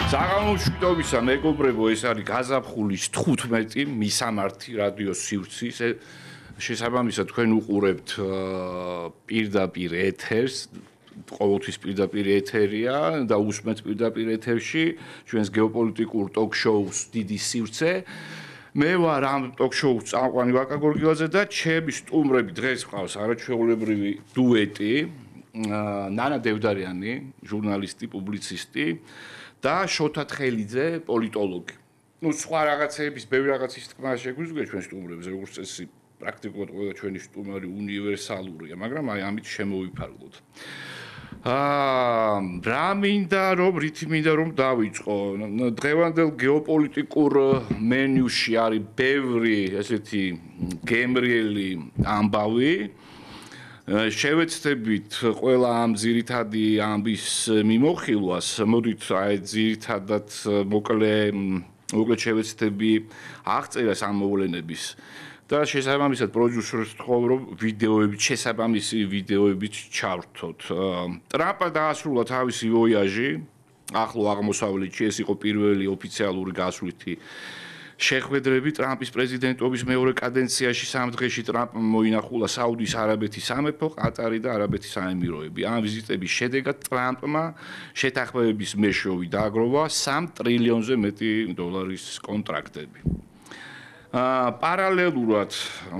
საღამოშვიდობისა მეგობრებო, ეს არის გაზაფხულის 15 მისამართი რადიო სივრცის. შესაბამისად თქვენ უყურებთ პირდაპირ ეთერს, ყოველთვის პირდაპირ ეთერია და უსმენთ პირდაპირ ეთერში ჩვენს გეოპოლიტიკურ ტოქ-შოუს დიდი სივრცე. მე ვარ ამ ტოქ-შოუს წამყვანი ვაკა გორგილაძე და ჩემი სტუმრები დღეს ყავს არაჩვეულებრივი დუეტი, ნანა დევდარიანი, ჟურნალისტი, პუბლიცისტი და შოთა თხელიძე, პოლიტოლოგი. სხვა რაღაცების, ბევრი რაღაცის თქმა შეგვიძლია ჩვენ სტუმრებს, როგორც წესი, პრაქტიკულად ყველა ჩვენი სტუმარი უნივერსალურია, მაგრამ აი ამით შემოვიფარგლოთ. რითი მინდა რომ დავიწყო. დღევანდელ გეოპოლიტიკურ მენიუში არის ბევრი ესეთი გემრიელი ამბავი. შევეცდებით ყველა ამ ძირითადი ამბის მიმოხილვას, მოდით აი ძირითადად მოკლე შევეცდები აღწერას ამ მოვლენების და შესაბამისად პროდიუსერს ვთხოვ, რომ შესაბამისი ვიდეოებით ჩავრთოთ. ტრამპმა დაასრულა თავისი ვოიაჟი ახლო აღმოსავლეთში, ეს იყო პირველი ოფიციალური გასვლითი შეხვედრები ტრამპის პრეზიდენტობის მეორე კადენციაში. 3 დღეში ტრამპმა მოინახულა საუდის არაბეთის სამეფო, ყატარი და არაბეთის საემიროები. ამ ვიზიტების შედეგად ტრამპმა შეთანხმებების მეშვეობით დააგროვა 3 ტრილიონზე მეტი დოლარის კონტრაქტები. პარალელურად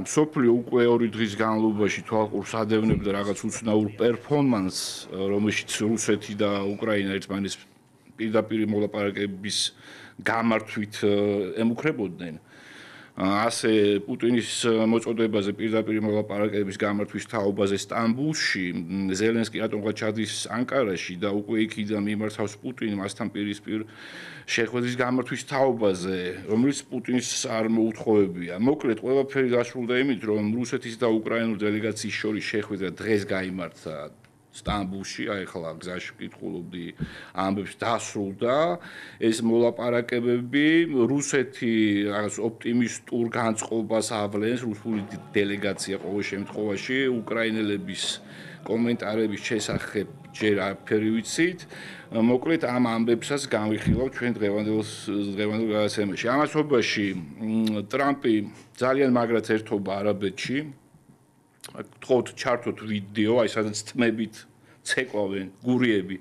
მსოფლიო უკვე 2 დღის განმავლობაში თვალყურს ადევნებდა რაღაც უცნაურ პერფორმანსს, რომელშიც რუსეთი და უკრაინა ერთმანეთს პირდაპირ მოლაპარაკებების გამართვით ემუქრებოდნენ. ასე პუტინის მოწოდებაზე პირდაპირ მოლაპარაკების გამართვის თაობაზე სტამბულში, ზელენსკი რატომღაც ჩადის ანკარაში და უკვე იქიდან მიმართავს პუტინი მასთან პირისპირ შეხვედრის გამართვის თაობაზე, რომელიც პუტინს არ მოუთხოვებია. მოკლედ, ყველაფერი დასრულდა იმით, რომ რუსეთის და უკრაინულ დელეგაციის შორის შეხვედრა დღეს გაიმართა სტამბულში, აი ახლა გზაში ვკითხულობდი ამბებს, დასრულდა ეს მოლაპარაკებები. რუსეთი რაღაც ოპტიმისტურ განწყობას ავლენს, რუსული დელეგაცია ყოველ შემთხვევაში, უკრაინელების კომენტარების შესახებ ჯერ არაფერი ვიცით. მოკლედ ამ ამბებსაც განვიხილავ ჩვენ დღევანდელ გადაცემაში. ამასობაში ტრამპი ძალიან მაგრად ერთობა არაბეთში. გთხოვთ ჩართოთ ვიდეო, აი სადაც თმებით ცეკვავენ გურიები.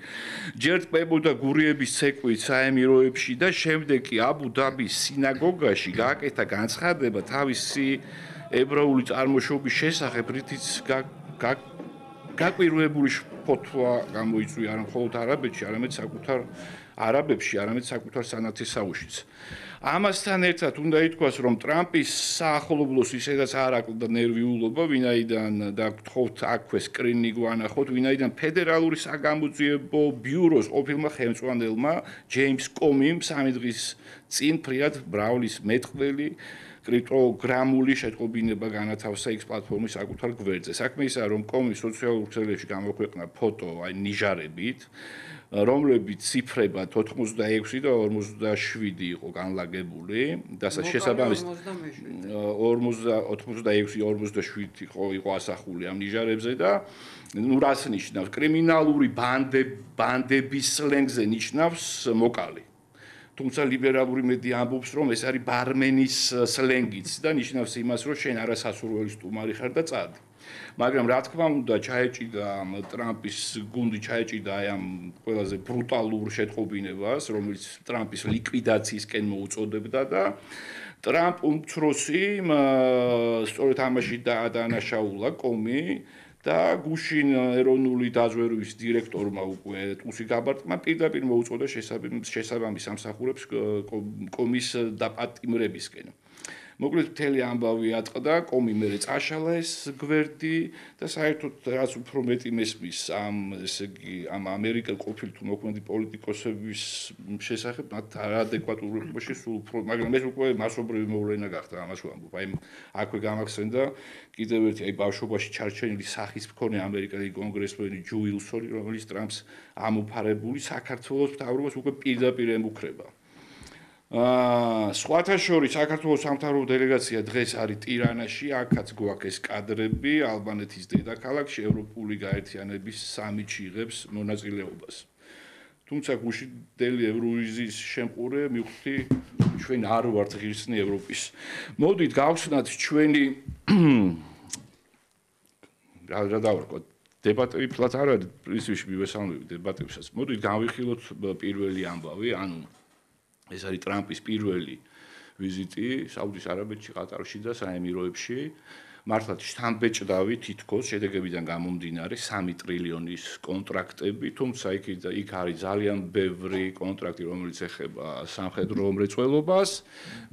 ჯერ ტყებოდა გურიების ცეკვით საემიროებში და შემდეგ კი აბუ-დაბის სინაგოგაში გააკეთა განცხადება თავისი ებრაული წარმოშობის შესახებ, რითიც გაკვირვებული ფოთვა გამოიწვია არა მხოლოდ არაბეთში, არამედ საკუთარ სანათესაოშიც. ამასთან ერთად უნდა ითქვას, რომ ტრამპის საახლობლოს ისედაც არ აკლდა ნერვიულობა, ვინაიდან და გთხოვთ აქვე სკრინი გვანახოთ, ვინაიდან ფედერალური საგამოძიებო ბიუროს ყოფილმა ხელმძღვანელმა ჯეიმს კომიმ 3 დღის წინ ფრიად ბრაულის მეტყველი კრიპტოგრამული შეტყობინება განათავსა X პლატფორმის საკუთარ გვერდზე. საქმე ისაა, რომ კომი სოციალურ ქსელებში გამოქვეყნა ფოტო, აი ნიჟარებით, რომლებიც ციფრებად 86 და 47 იყო განლაგებული და შესაბამისად 86-47 იყო ასახული ამ ნიჟარებზე და ნუ რას ნიშნავს? კრიმინალური ბანდების სლენგზე ნიშნავს მოკალი. თუმცა ლიბერალური მედია ამბობს, რომ ეს არის ბარმენის სლენგიც და ნიშნავს იმას, რომ შენ არასასურველი სტუმარი ხარ და წადი. მაგრამ რა თქმა უნდა, ჩაეჭიდა ტრამპის გუნდი ჩაეჭიდა აი ამ ყველაზე ბრუტალურ შეტყობინებას, რომელიც ტრამპის ლიკვიდაციისკენ მოუწოდებდა და ტრამპ უმცროსი სწორედ ამაში დაანაშაულა კომი და გუშინ ეროვნული დაზვერვის დირექტორმა უკვე ტუსი გაბარტმა პირდაპირ მოუწოდა შესაბამის სამსახურებს კომის დაპატიმრებისკენ. მოკლედ მთელი ამბავი ატყდა, კომი მერე წაშალა ეს გვერდი და საერთოდ რაც უფრო მეტი მესმის ამ ამერიკელ ყოფილი თუ მოქმედი პოლიტიკოსების შესახებ, მათ არადეკვატურობაში სულ უფრო, მაგრამ ეს უკვე მასობრივი მოვლენა გახდა, ამას ვამბობ. აი აქვე გამახსენდა კიდევ ერთი აი ბავშვობაში ჩარჩენილი სახის მქონე ამერიკელი კონგრესმენი ჯო უილსონი, რომელიც ტრამპს ამოფარებული საქართველოს მთავრობას უკვე პირდაპირ ემუქრება. სხვათა შორის საქართველოს სამთავრობო დელეგაცია დღეს არის ტირანაში, აქაც გვაქვს ეს კადრები, ალბანეთის დედაქალაქში ევროპული გაერთიანების სამიტში იღებს მონაწილეობას. თუმცა გუშინდელი ევროვიზიის შემყურე მივხვდი ჩვენ არ ვართ ღირსნი ევროპის. მოდით გავხსნათ ჩვენი რა დავარქვა დებატები ფლაც არ არის პრინციპში მივესალმები დებატებსაც. მოდით გავიხილოთ პირველი ამბავი, ანუ ეს არის ტრამპის პირველი ვიზიტი საუდის არაბეთში, ყატარში და საემიროებში. მართლაც შთამბეჭდავი თითქოს შედეგებიდან გამომდინარე 3 ტრილიონის კონტრაქტები, თუმცა იქ არის ძალიან ბევრი კონტრაქტი, რომელიც ეხება სამხედრო მრეწველობას.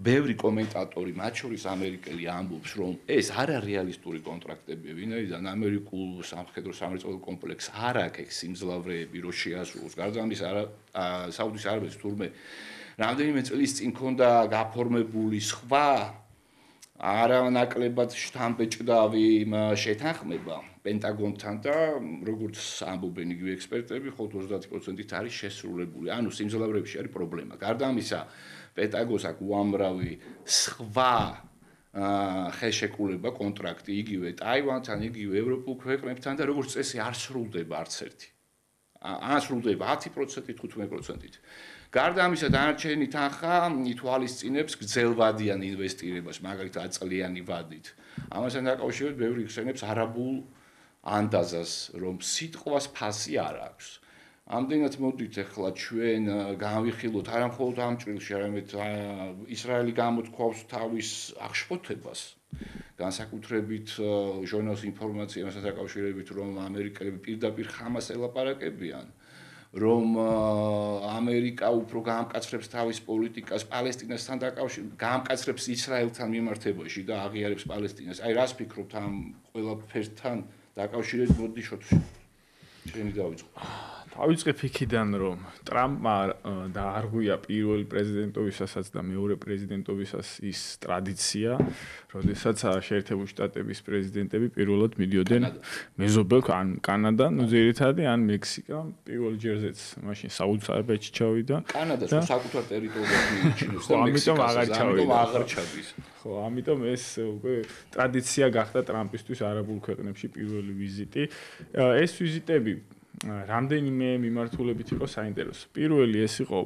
ბევრი კომენტატორი, მათ შორის ამერიკელი ამბობს, რომ ეს არ არის რეალისტური კონტრაქტები, ვინაიდან ამერიკულ სამხედრო სამრეწველო კომპლექსს არ აქვს სიმძლავრეები, რო შეასრულოს. გარდა ამისა, საუდის არაბეთს თურმე რამდენიმე წლის წინ ქონდა გაფორმებული სხვა არანაკლებად შთამბეჭდავი შეთანხმება პენტაგონთან და როგორც ამბობენ იგივე ექსპერტები, მხოლოდ 30%-ით არის შესრულებული. ანუ სიმძლავრეებში არის პრობლემა. გარდა ამისა, პენტაგონს აქვს უამრავი სხვა ხელშეკრულება, კონტრაქტი იგივე ტაივანთან, იგივე ევროპულ ქვეყნებთან და როგორც წესი არ სრულდება არც ერთი. ან სრულდება 10%-ით, 15%-ით. გარდა ამისა, დანარჩენი თანხა ითვალისწინებს გრძელვადიან ინვესტირებას, მაგალითად წლიანი ვადით. ამასთან დაკავშირებით ბევრი ხსენებს არაბულ ანდაზას, რომ სიტყვას ფასი არ აქვს. ამდენად მოდით ახლა ჩვენ განვიხილოთ არა მხოლოდ ამ ჭრილში, არამედ ისრაელი გამოთქვავს თავის აღშფოთებას, განსაკუთრებით ჟურნალს ინფორმაცია მასთან დაკავშირებით, რომ ამერიკელები პირდაპირ ხამას ელაპარაკებიან. რომ ამერიკა უფრო გაამკაცრებს თავის პოლიტიკას პალესტინასთან დაკავშირებით, გაამკაცრებს ისრაელთან მიმართებაში და აღიარებს პალესტინას. აი რას ფიქრობთ ამ ყველაფერთან დაკავშირებით, მოდიშოთ ჩვენი დავიწყოთ. დავიწყებ იქიდან, რომ ტრამპმა დაარღვია პირველი პრეზიდენტობისასაც და მეორე პრეზიდენტობისას ის ტრადიცია, როდესაც შეერთებული შტატების პრეზიდენტები პირველად მიდიოდნენ მეზობელ ან კანადა, ნუ ძირითადად ან მექსიკა, პირველ ჯერზეც მაშინ საუდის არაბეთში ჩავიდა. კანადას საკუთარ ტერიტორიაზე მიიჩნევს და ამიტომ აღარ ჩავიდა. აღარ ჩადის. ხო, ამიტომ ეს უკვე ტრადიცია გახდა ტრამპისთვის არაბულ ქვეყნებში პირველი ვიზიტი. ეს ვიზიტები რამდენიმე მიმართულებით იყო საინტერესო. პირველი ეს იყო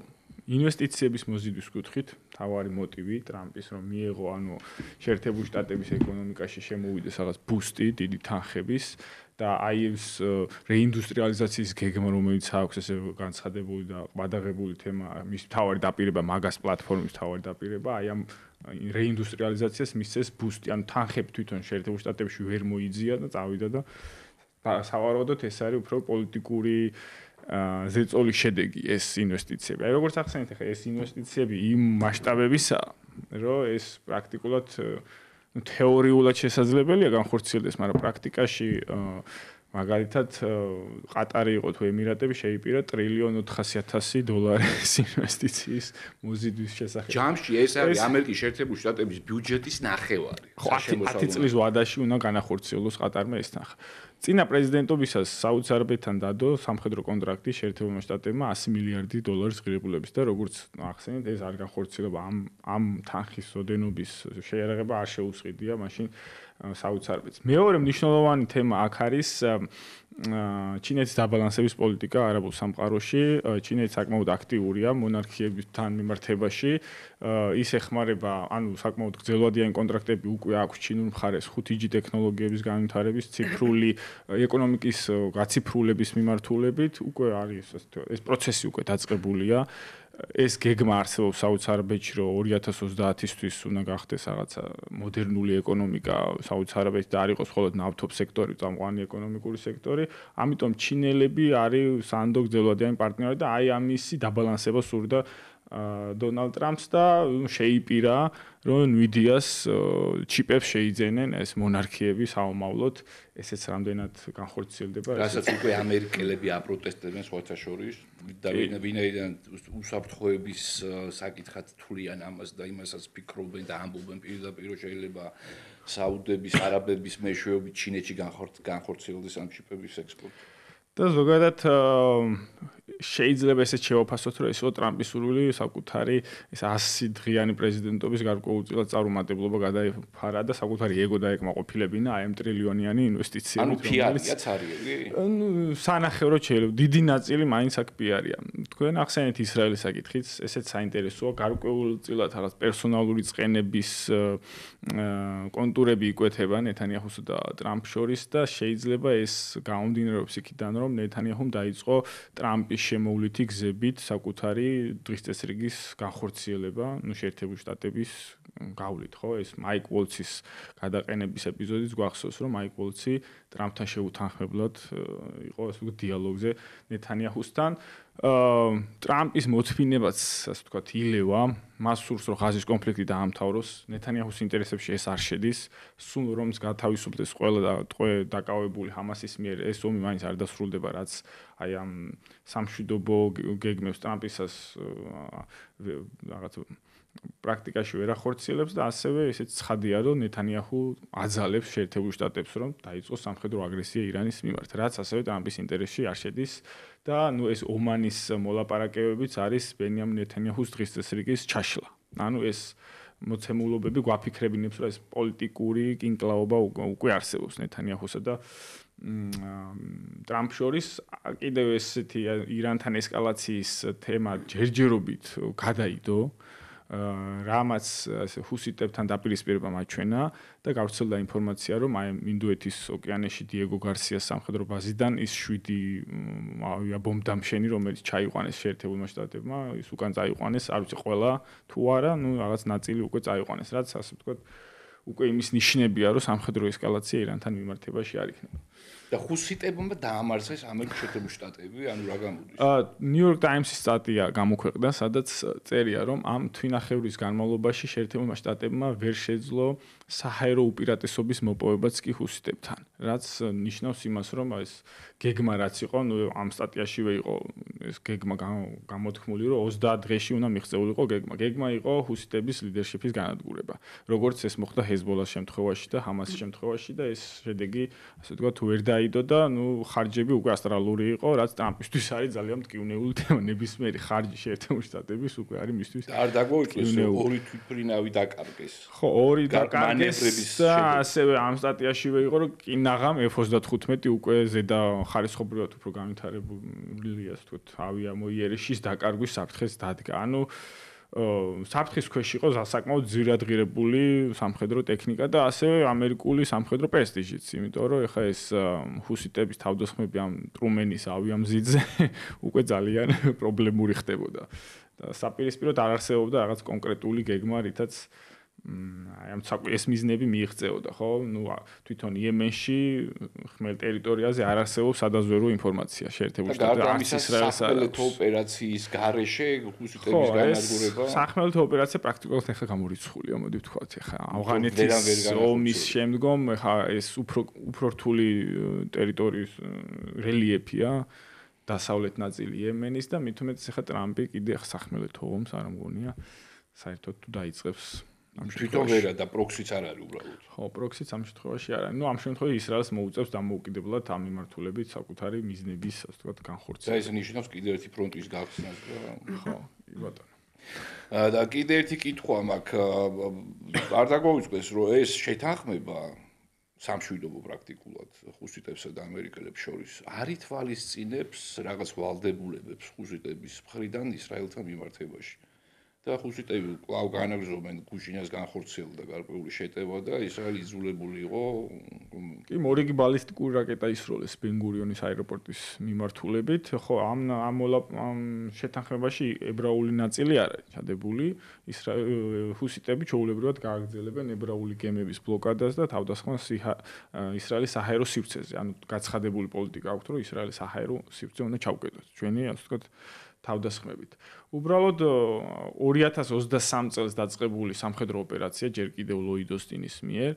ინვესტიციების მოზიდვის კუთხით, თავარი მოტივი ტრამპის, რომ მიეღო ანუ შეერთებული შტატების ეკონომიკაში შემოვიდეს რაღაც ბუსტი, დიდი თანხების და აი ეს რეინდუსტრიალიზაციის გეგმა, რომელიც აქვს ესე განცხადებული და ყადაღებული თემა, მის თავარი დაპირება მაგას პლატფორმის თავარი დაპირება, აი ამ რეინდუსტრიალიზაციას მისცეს ბუსტი, ანუ თანხები თვითონ შეერთებულ შტატებში ვერ მოიძია და წავიდა და სავარაუდოდ ეს არის უფრო პოლიტიკური ზეწოლის შედეგი ეს ინვესტიციები. აი როგორც ახსენეთ, ახლა ეს ინვესტიციები იმ მასშტაბებისაა, რომ ეს პრაქტიკულად თეორიულად შესაძლებელია განხორციელდეს, მაგრამ პრაქტიკაში მაგალითად ყატარი იყო თუ ემირატები შეიპირა $1,400,000 ინვესტიციის მოზიდვის შესახებ. ჯამში ეს არის ამერიკის შეერთებული შტატების ბიუჯეტის ნახევარი. ხო, 10 წლის ვადაში უნდა განახორციელოს ყატარმა ეს თანხა. წინა პრეზიდენტობისას საუდის არაბეთთან დადო სამხედრო კონტრაქტი შეერთებულმა შტატებმა $100 მილიარდი ღირებულების და როგორც ახსენეთ, ეს არ განხორციელება ამ თანხის ოდენობის შეიარაღება არ შეუწყიდია მაშინ საუდის არაბეთს. მეორე მნიშვნელოვანი თემა აქ არის ჩინეთის დაბალანსების პოლიტიკა არაბულ სამყაროში. ჩინეთი საკმაოდ აქტიურია მონარქიებთან მიმართებაში. ის ეხმარება, ანუ საკმაოდ გრძელვადიანი კონტრაქტები უკვე აქვს ჩინურ მხარეს 5G ტექნოლოგიების განვითარების, ციფრული ეკონომიკის გაციფრულების მიმართულებით. უკვე არის ეს პროცესი უკვე დაწყებულია. ეს გეგმა არსებობს საუდის არაბეთში, რომ 2030-ისთვის უნდა გახდეს რაღაცა მოდერნული ეკონომიკა საუდის არაბეთში და არ იყოს მხოლოდ ნავთობის სექტორი, წამყვანი ეკონომიკური სექტორი. ამიტომ ჩინელები არის სანდო გრძელვადიანი პარტნიორი და აი ამისი დაბალანსება სურდა დონალდ ტრამპს და შეიპირა, რომ NVIDIA-ს ჩიპებს შეიძენენ ეს მონარქიები საომავლოდ, ესეც რამდენად განხორციელდება. რასაც უკვე ამერიკელები აპროტესტებენ სხვათა შორის და ვინაიდან უსაფრთხოების საკითხად თვლიან ამას და იმასაც ფიქრობენ და ამბობენ პირდაპირ რომ შეიძლება საუდების, არაბების მეშვეობით ჩინეთში განხორციელდეს ამ ჩიპების ექსპორტი. და ზოგადად შეიძლება ესეც შევაფასოთ, რომ ესო ტრამპის სურვილი საკუთარი ეს 100 დღიანი პრეზიდენტობის გარკვეულწილად წარუმატებლობა გადაიფარა და საკუთარი ეგო დაეკმაყოფილებინა აი ამ ტრილიონიანი ინვესტიციებით, რომელიც არიელი? სანახევროდ შეიძლება დიდი ნაწილი მაინც აქ პიარია. თქვენ ახსენეთ ისრაელის საკითხიც, ესეც საინტერესოა, გარკვეულწილად რაღაც პერსონალური წყენების კონტურები იკვეთება ნეთანიაჰუს და ტრამპს შორის და შეიძლება ეს გაუმდინარეობს იქიდან, რომ ნეთანიაჰუმ დაიწყო ტრამპის შემოვლითი გზებით საკუთარი დღის წესრიგის განხორციელება, შეერთებული შტატების გავლით, ხო? ეს მაიკ უოლცის გადაყენების ეპიზოდიც გვახსოვს, რომ მაიკ უოლცი ტრამპთან შეუთანხმებლად იყო ასე ვთქვათ დიალოგზე ნეთანიაჰუსთან. ტრამპის მოთმინებაც, ასე ვთქვათ, ილევა, მას სურს, რომ ღაზის კონფლიქტი დაამთავროს. ნეთანიაჰუს ინტერესებში ეს არ შედის. სულ რომს გათავისუფლდეს ყველა დაკავებული ჰამასის მიერ, ეს ომი მაინც არ დასრულდება, რაც აი ამ სამშვიდობო გეგმებს ტრამპისას რაღაც პრაქტიკაში ვერ ახორციელებს და ასევე ესეც ცხადია, რომ ნეთანიაჰუ აძალებს შეერთებულ შტატებს, რომ დაიწყოს სამხედრო აგრესია ირანის მიმართ, რაც ასევე ტრამპის ინტერესში არ შედის და ნუ ეს ომანის მოლაპარაკებებიც არის ბენიამინ ნეთანიაჰუს დღის წესრიგის ჩაშლა. ანუ ეს მოცემულობები გვაფიქრებინებს, რომ ეს პოლიტიკური კინკლაობა უკვე არსებობს ნეთანიაჰუსა და ტრამპ შორის კიდევ ესეთი ირანთან ესკალაციის თემა ჯერჯერობით გადაიდო. რამაც ჰუსიტებთან დაპირისპირება მაჩვენა და გავრცელდა ინფორმაცია, რომ აი ინდოეთის ოკეანეში დიეგო გარსიას სამხედრო ბაზიდან ის 7 ავიაბომბდამშენი, რომელიც ჩაიყვანეს შეერთებულმა შტატებმა, ის უკან წაიყვანეს, არ ვიცი ყველა თუ არა, ნუ რაღაც ნაწილი უკვე წაიყვანეს, რაც ასე ვთქვათ, უკვე იმის ნიშნებია, რომ სამხედრო ესკალაცია ირანთან მიმართებაში არ იქნება. და ჰუსიტებმა დაამარცხეს ამერიკის შეერთებული შტატები, ანუ რა გამოდის? New York Times-ის სტატია გამოქვეყნდა, სადაც წერია, რომ ამ თვინახევრის განმავლობაში შეერთებულმა შტატებმა ვერ შეძლო საჰაერო უპირატესობის მოპოვებაც კი ჰუსიტებთან, რაც ნიშნავს იმას, რომ ეს გეგმა რაც იყო, ნუ ამ სტატიაშივე იყო ეს გეგმა გამოთქმული, რომ 30 დღეში უნდა მიღწეულიყო გეგმა. გეგმა იყო ჰუსიტების ლიდერშიპის განადგურება. როგორც ეს მოხდა ჰეზბოლას შემთხვევაში და ჰამასის შემთხვევაში და ეს შედეგი, ასე ვთქვათ, ვერ დაიდო და ნუ ხარჯები უკვე ასტრალური იყო, რაც ტრამპისთვის არის ძალიან მტკივნეული თემა. ნებისმიერი ხარჯი შეერთებულ შტატების უკვე არის მისთვის. არ დაგვიწყეს, რომ ორი თვითმფრინავი დაკარგეს. ხო, ორი დაკარგეს და ასევე ამ სტატიაშივე იყო, რომ კინაღამ F-35 უკვე ზედა ხარისხობრივად უფრო განვითარებულია, ასე ვთქვათ, ავიამოიერიშის დაკარგვის საფრთხეს დადგა. ანუ საფრთხის ქვეშ იყო საკმაოდ ძირადღირებული სამხედრო ტექნიკა და ასევე ამერიკული სამხედრო პრესტიჟიც, იმიტომ რომ ეხა ეს ჰუსიტების თავდასხმები ამ ტრუმენის ავიამზიდზე უკვე ძალიან პრობლემური ხდებოდა. და საპირისპიროდ არ არსებობდა რაღაც კონკრეტული გეგმა, რითაც აი ამ ეს მიზნები მიიღწეოდა, ხო? ნუ თვითონ იემენში ხმელ ტერიტორიაზე არ არსებობს სადაზვერვო ინფორმაცია შეერთებულ შტატებში, არც ისრაელს არ აქვს. ოპერაციის გარეშე ჰუსიტების განადგურება. სახმელეთო ოპერაცია პრაქტიკულად ახლა გამორიცხულია, მოდი ვთქვათ, ახლა ავღანეთის ომის შემდგომ ახლა ეს უფრო რთული ტერიტორიის რელიეფია. დასავლეთ ნაწილი იემენის და მით უმეტეს ახლა ტრამპი კიდე სახმელეთო ომს არ მგონია საერთოდ თუ დაიწყებს. თვითონ ვერა და პროქსიც არ არის უბრალოდ. ხო, პროქსიც ამ შემთხვევაში არ არის. ნუ ამ შემთხვევაში ისრაელს მოუწევს დამოუკიდებლად ამ მიმართულებით საკუთარი მიზნების, ასე ვთქვათ, განხორციელება. და ეს ნიშნავს კიდევ ერთი ფრონტის გახსნას და ხო, ბატონო. და კიდევ ერთი კითხვა მაქვს, არ დაგვაუწყდეს, რომ ეს შეთანხმება სამშვიდობო პრაქტიკულად ჰუსიტებსა და ამერიკელებს შორის არ ითვალისწინებს რაღაც ვალდებულებებს ჰუსიტების მხრიდან ისრაელთან მიმართებაში. და ჰუსიტები კვლავ განაგრძობენ გუშინას განხორციელდა გარკვეული შეტევა და ისრაელი იძულებული იყო კი მორიგი ბალისტიკური რაკეტა ისროლეს ბენ-გურიონის აეროპორტის მიმართულებით. ხო, ამ შეთანხმებაში ებრაული ნაწილი არ არის ჩადებული. ჰუსიტები ჩვეულებრივად გააგრძელებენ ებრაული გემების ბლოკადას და თავდასხმას ისრაელის საჰაერო სივრცეზე. ანუ გაცხადებული პოლიტიკა აქვს, რომ ისრაელის საჰაერო სივრცე უნდა ჩაუკეტოს. ჩვენი, ასე ვთქვათ, თავდასხმებით. უბრალოდ 2023 წელს დაწყებული სამხედრო ოპერაცია ჯერ კიდევ ლოიდ ოსტინის მიერ,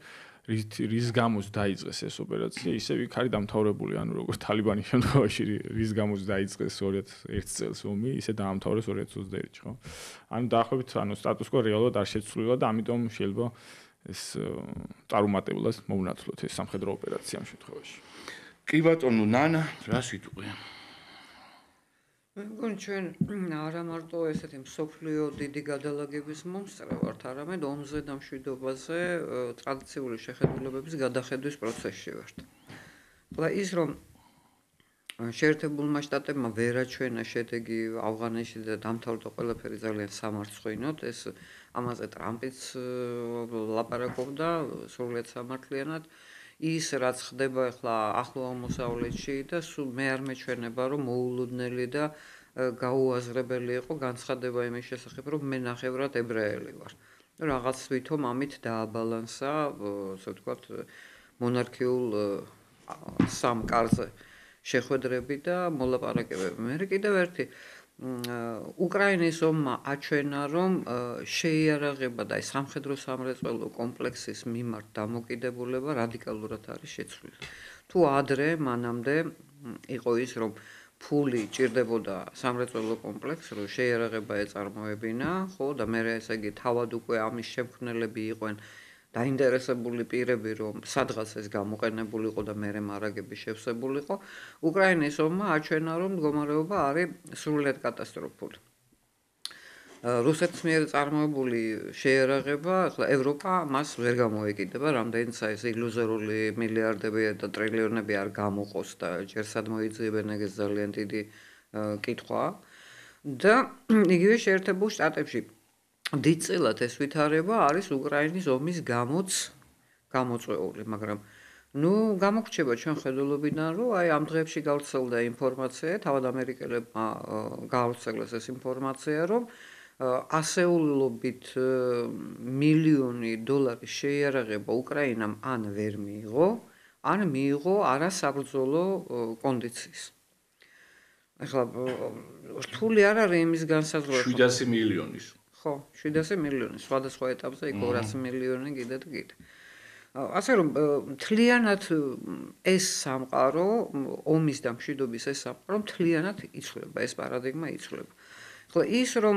რის გამოც დაიწყეს ეს ოპერაცია, ისევ იქ არის დამთავრებული, ანუ როგორც თალიბანის შემთხვევაში რის გამოც დაიწყეს 2001 წელს ომი, ისე დაამთავრეს 2021-ში, ხო? ანუ დაახლოებით, ანუ სტატუს კო რეალურად არ შეცვლილა და ამიტომ შეიძლება ეს წარუმატებლად მოუნათლოთ ეს სამხედრო ოპერაცია ამ შემთხვევაში. კი ბატონო ნანა, რა სიტყვია? მე მგონი ჩვენ არა მარტო ესეთი მსოფლიო დიდი გადალაგების მომსწრე ვართ, არამედ ომზე და მშვიდობაზე ტრადიციული შეხედულებების გადახედვის პროცესში ვართ. ხლა ის რომ შეერთებულმა შტატებმა ვერ აჩვენა შედეგი ავღანეთში და დამთავრდა ყველაფერი ძალიან სამარცხვინოდ, ეს ამაზე ტრამპიც ლაპარაკობდა სრულიად სამართლიანად. ის რაც ხდება ახლა ახლო აღმოსავლეთში და მე არ მეჩვენება რომ მოულოდნელი და გაუაზრებელი იყო განცხადება იმის შესახებ რომ მე ნახევრად ებრაელი ვარ. რაღაც თვითონ ამით დააბალანსა, ასე ვთქვათ, მონარქიულ სამ კარზე შეხვედრები და მოლაპარაკებები. მე კიდევ ერთი უკრაინის ომმა აჩვენა რომ შეიარაღება და სამხედრო სამრეწველო კომპლექსის მიმართ დამოკიდებულება რადიკალურად არის შეცვლილი. თუ ადრე მანამდე იყო ის რომ ფული ჭირდებოდა სამრეწველო კომპლექსს რომ შეიარაღება ეწარმოებინა, ხო და მე ესე იგი თავად უკვე ამის შემქმნელები იყვენ დაინტერესებული პირები რომ სადღაც ეს გამოყენებულიყო და მერე მარაგები შევსებულიყო. უკრაინის ომმა აჩვენა რომ მდგომარეობა არის სრულიად კატასტროფული. რუსეთის მიერ წარმოებული შეიარაღება, ახლა ევროპა მას ვერ გამოეკიდება, რამდენიც ეს ილუზორული მილიარდები და ტრილიონები არ გამოყოს და ჯერ სად მოიძიებენ ეგ ძალიან დიდი კითხვაა. და იგივე შეერთებულ შტატებში დიდწილად ეს ვითარება არის უკრაინის ომის გამოც გამოწვეული, მაგრამ გამოგრჩება ჩვენ ხედულობიდან რომ აი ამ დღეებში გავრცელდა ინფორმაცია, თავად ამერიკელებმა გაავრცელეს ეს ინფორმაცია, რომ ასეულობით მილიონი დოლარის შეიარაღება უკრაინამ ან ვერ მიიღო, ან მიიღო არასაბრძოლო კონდიციის. ახლა რთული არ არის იმის განსაზღვრება 700 მილიონის. ხო, 700 მილიონი, სხვადასხვა ეტაპზე იქ 200 მილიონი კიდე და კიდე. ასე რომ მთლიანად ეს სამყარო, ომის და მშვიდობის ეს სამყარო მთლიანად იცვლება, ეს პარადიგმა იცვლება. ახლა ის რომ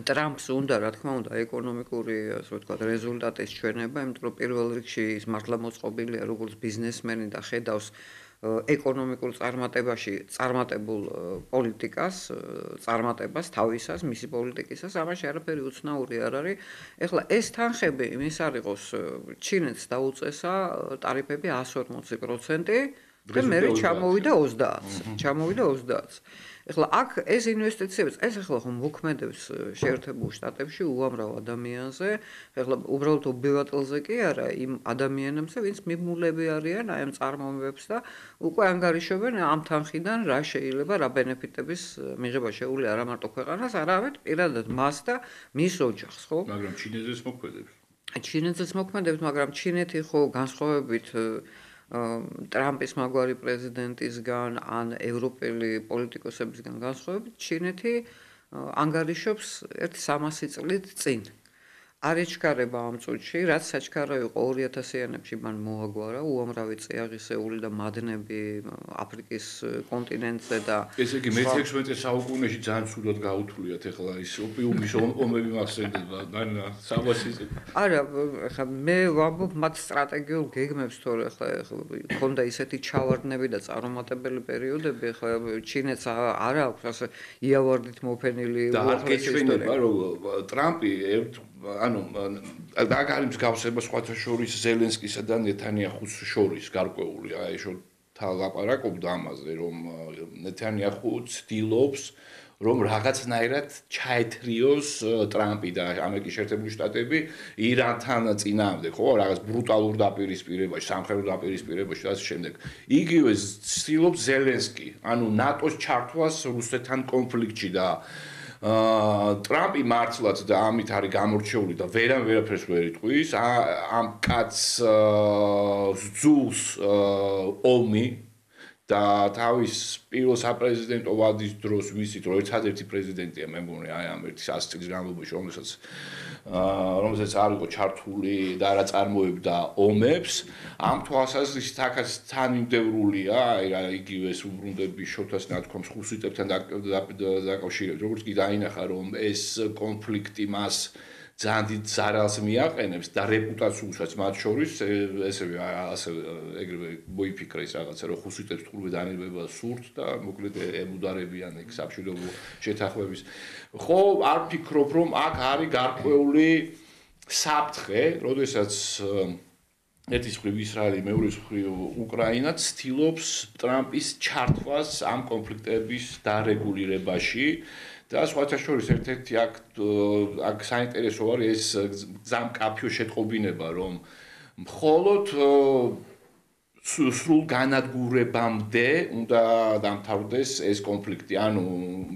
ტრამპს უნდა, რა თქმა უნდა, ეკონომიკური, ასე ვთქვათ, რეზულტატის ჩვენება, იმიტომ რომ პირველ რიგში ის მართლა მოწყობილია როგორც ბიზნესმენი და ხედავს ეკონომიკურ წარმატებულ პოლიტიკას, წარმატებას თავისას, მისი პოლიტიკისას, ამაში არაფერი უცნაური არ არის. ეხლა ეს თანხები იმის არ იყოს, ჩინეთს დაუწესა ტარიფები 140% და მე ჩამოვიდა 20%. ეხლა აქ ეს ინვესტიციები, ეს ახლა ხომ მოქმედებს შეერთებულ შტატებში უამრავ ადამიანზე, ეხლა უბრალოდ ობივატელზე კი არა, იმ ადამიანებზე, ვინც მიმულები არიან აი ამ წარმოებებს და უკვე ანგარიშობენ ამ თანხიდან რა შეიძლება, რა ბენეფიტების მიღება შეუძლია არა მარტო ქვეყანას, არამედ პირადად მას და მის ოჯახს, ხო? მაგრამ ჩინეთზეც მოქმედებს. ჩინეთზეც მოქმედებს, მაგრამ ჩინეთი ხო განსხვავებით ტრამპის მაგვარი პრეზიდენტისგან ან ევროპელი პოლიტიკოსებისგან განსხვავებით, ჩინეთი ანგარიშობს 1-300 წლით წინ. არ ეჩქარება ამ წუთში, რაც საჩქარა იყო 2000-იანებში მან მოაგვარა უამრავი წიაღისეული და მადნები აფრიკის კონტინენტზე და ესე იგი მე-16 საუკუნეში ძალიან ცუდად გაუთuliათ ეხლა ის ოპიუმის ომები მასენდება, დანა საბასიზე. არა, ხა მე ვამბობ მათ სტრატეგიულ გეგმებს, თორე ხა ქონდა ისეთი ჩავარდნები და წარუმატებელი პერიოდები, ხა ჩინეთს არ აქვს ასე იავარდით მოფენილი უახლესი ისტორია. და რომ ტრამპი ანუ აქ არის მსგავსება სხვათა შორის ზელენსკისა და ნეთანიაჰუს შორის გარკვეული, აი შოთა ლაპარაკობდა ამაზე, რომ ნეთანიაჰუ ცდილობს რომ რაღაცნაირად ჩაეთრიოს ტრამპი და ამერიკის შეერთებული შტატები ირანთან წინააღმდეგ, ხო, რაღაც ბრუტალურ დაპირისპირებაში, სამხედრო დაპირისპირებაში და ასე შემდეგ. იგივე ცდილობს ზელენსკი, ანუ ნატოს ჩართვას რუსეთთან კონფლიქტში და ტრამპი მართლაც და ამით არის გამორჩეული და ვერაფერს ვერ იტყვის, ამ კაცს ზულს ომი და თავის პირველ საპრეზიდენტო ვადის დროს ვიცით რომ ერთადერთი პრეზიდენტია მე მგონი აი ამ 100 წლის განმავლობაში რომელსაც არ იყო ჩართული და არა წარმოებდა ომებს ამ თვალსაზრისით აქაც თანმიმდევრულია აი რა იგივე უბრუნდები შოთას ნათქვამს ხუსიტებთან დაკავშირებით როგორც კი დაინახა რომ ეს კონფლიქტი მას ძალიან დიდ ზარალს მიაყენებს და რეპუტაციულსაც მათ შორის ესევე ეგრევე მოიფიქრეს რაღაცა რომ ხუსიტებს თურმე დანება სურთ და მოკლედ ემუდარებიან ეგ სამშვიდობო შეთანხმების. ხო, არ ფიქრობ რომ აქ არის გარკვეული საფრთხე, როდესაც ერთის მხრივ ისრაელი, მეორეს მხრივ უკრაინა ცდილობს ტრამპის ჩართვას ამ კონფლიქტების დარეგულირებაში და სხვათა შორის ერთ-ერთი აქ საინტერესო არის ეს გზამკაფიო შეტყობინება, რომ მხოლოდ სრულ განადგურებამდე უნდა დამთავრდეს ეს კონფლიქტი. ანუ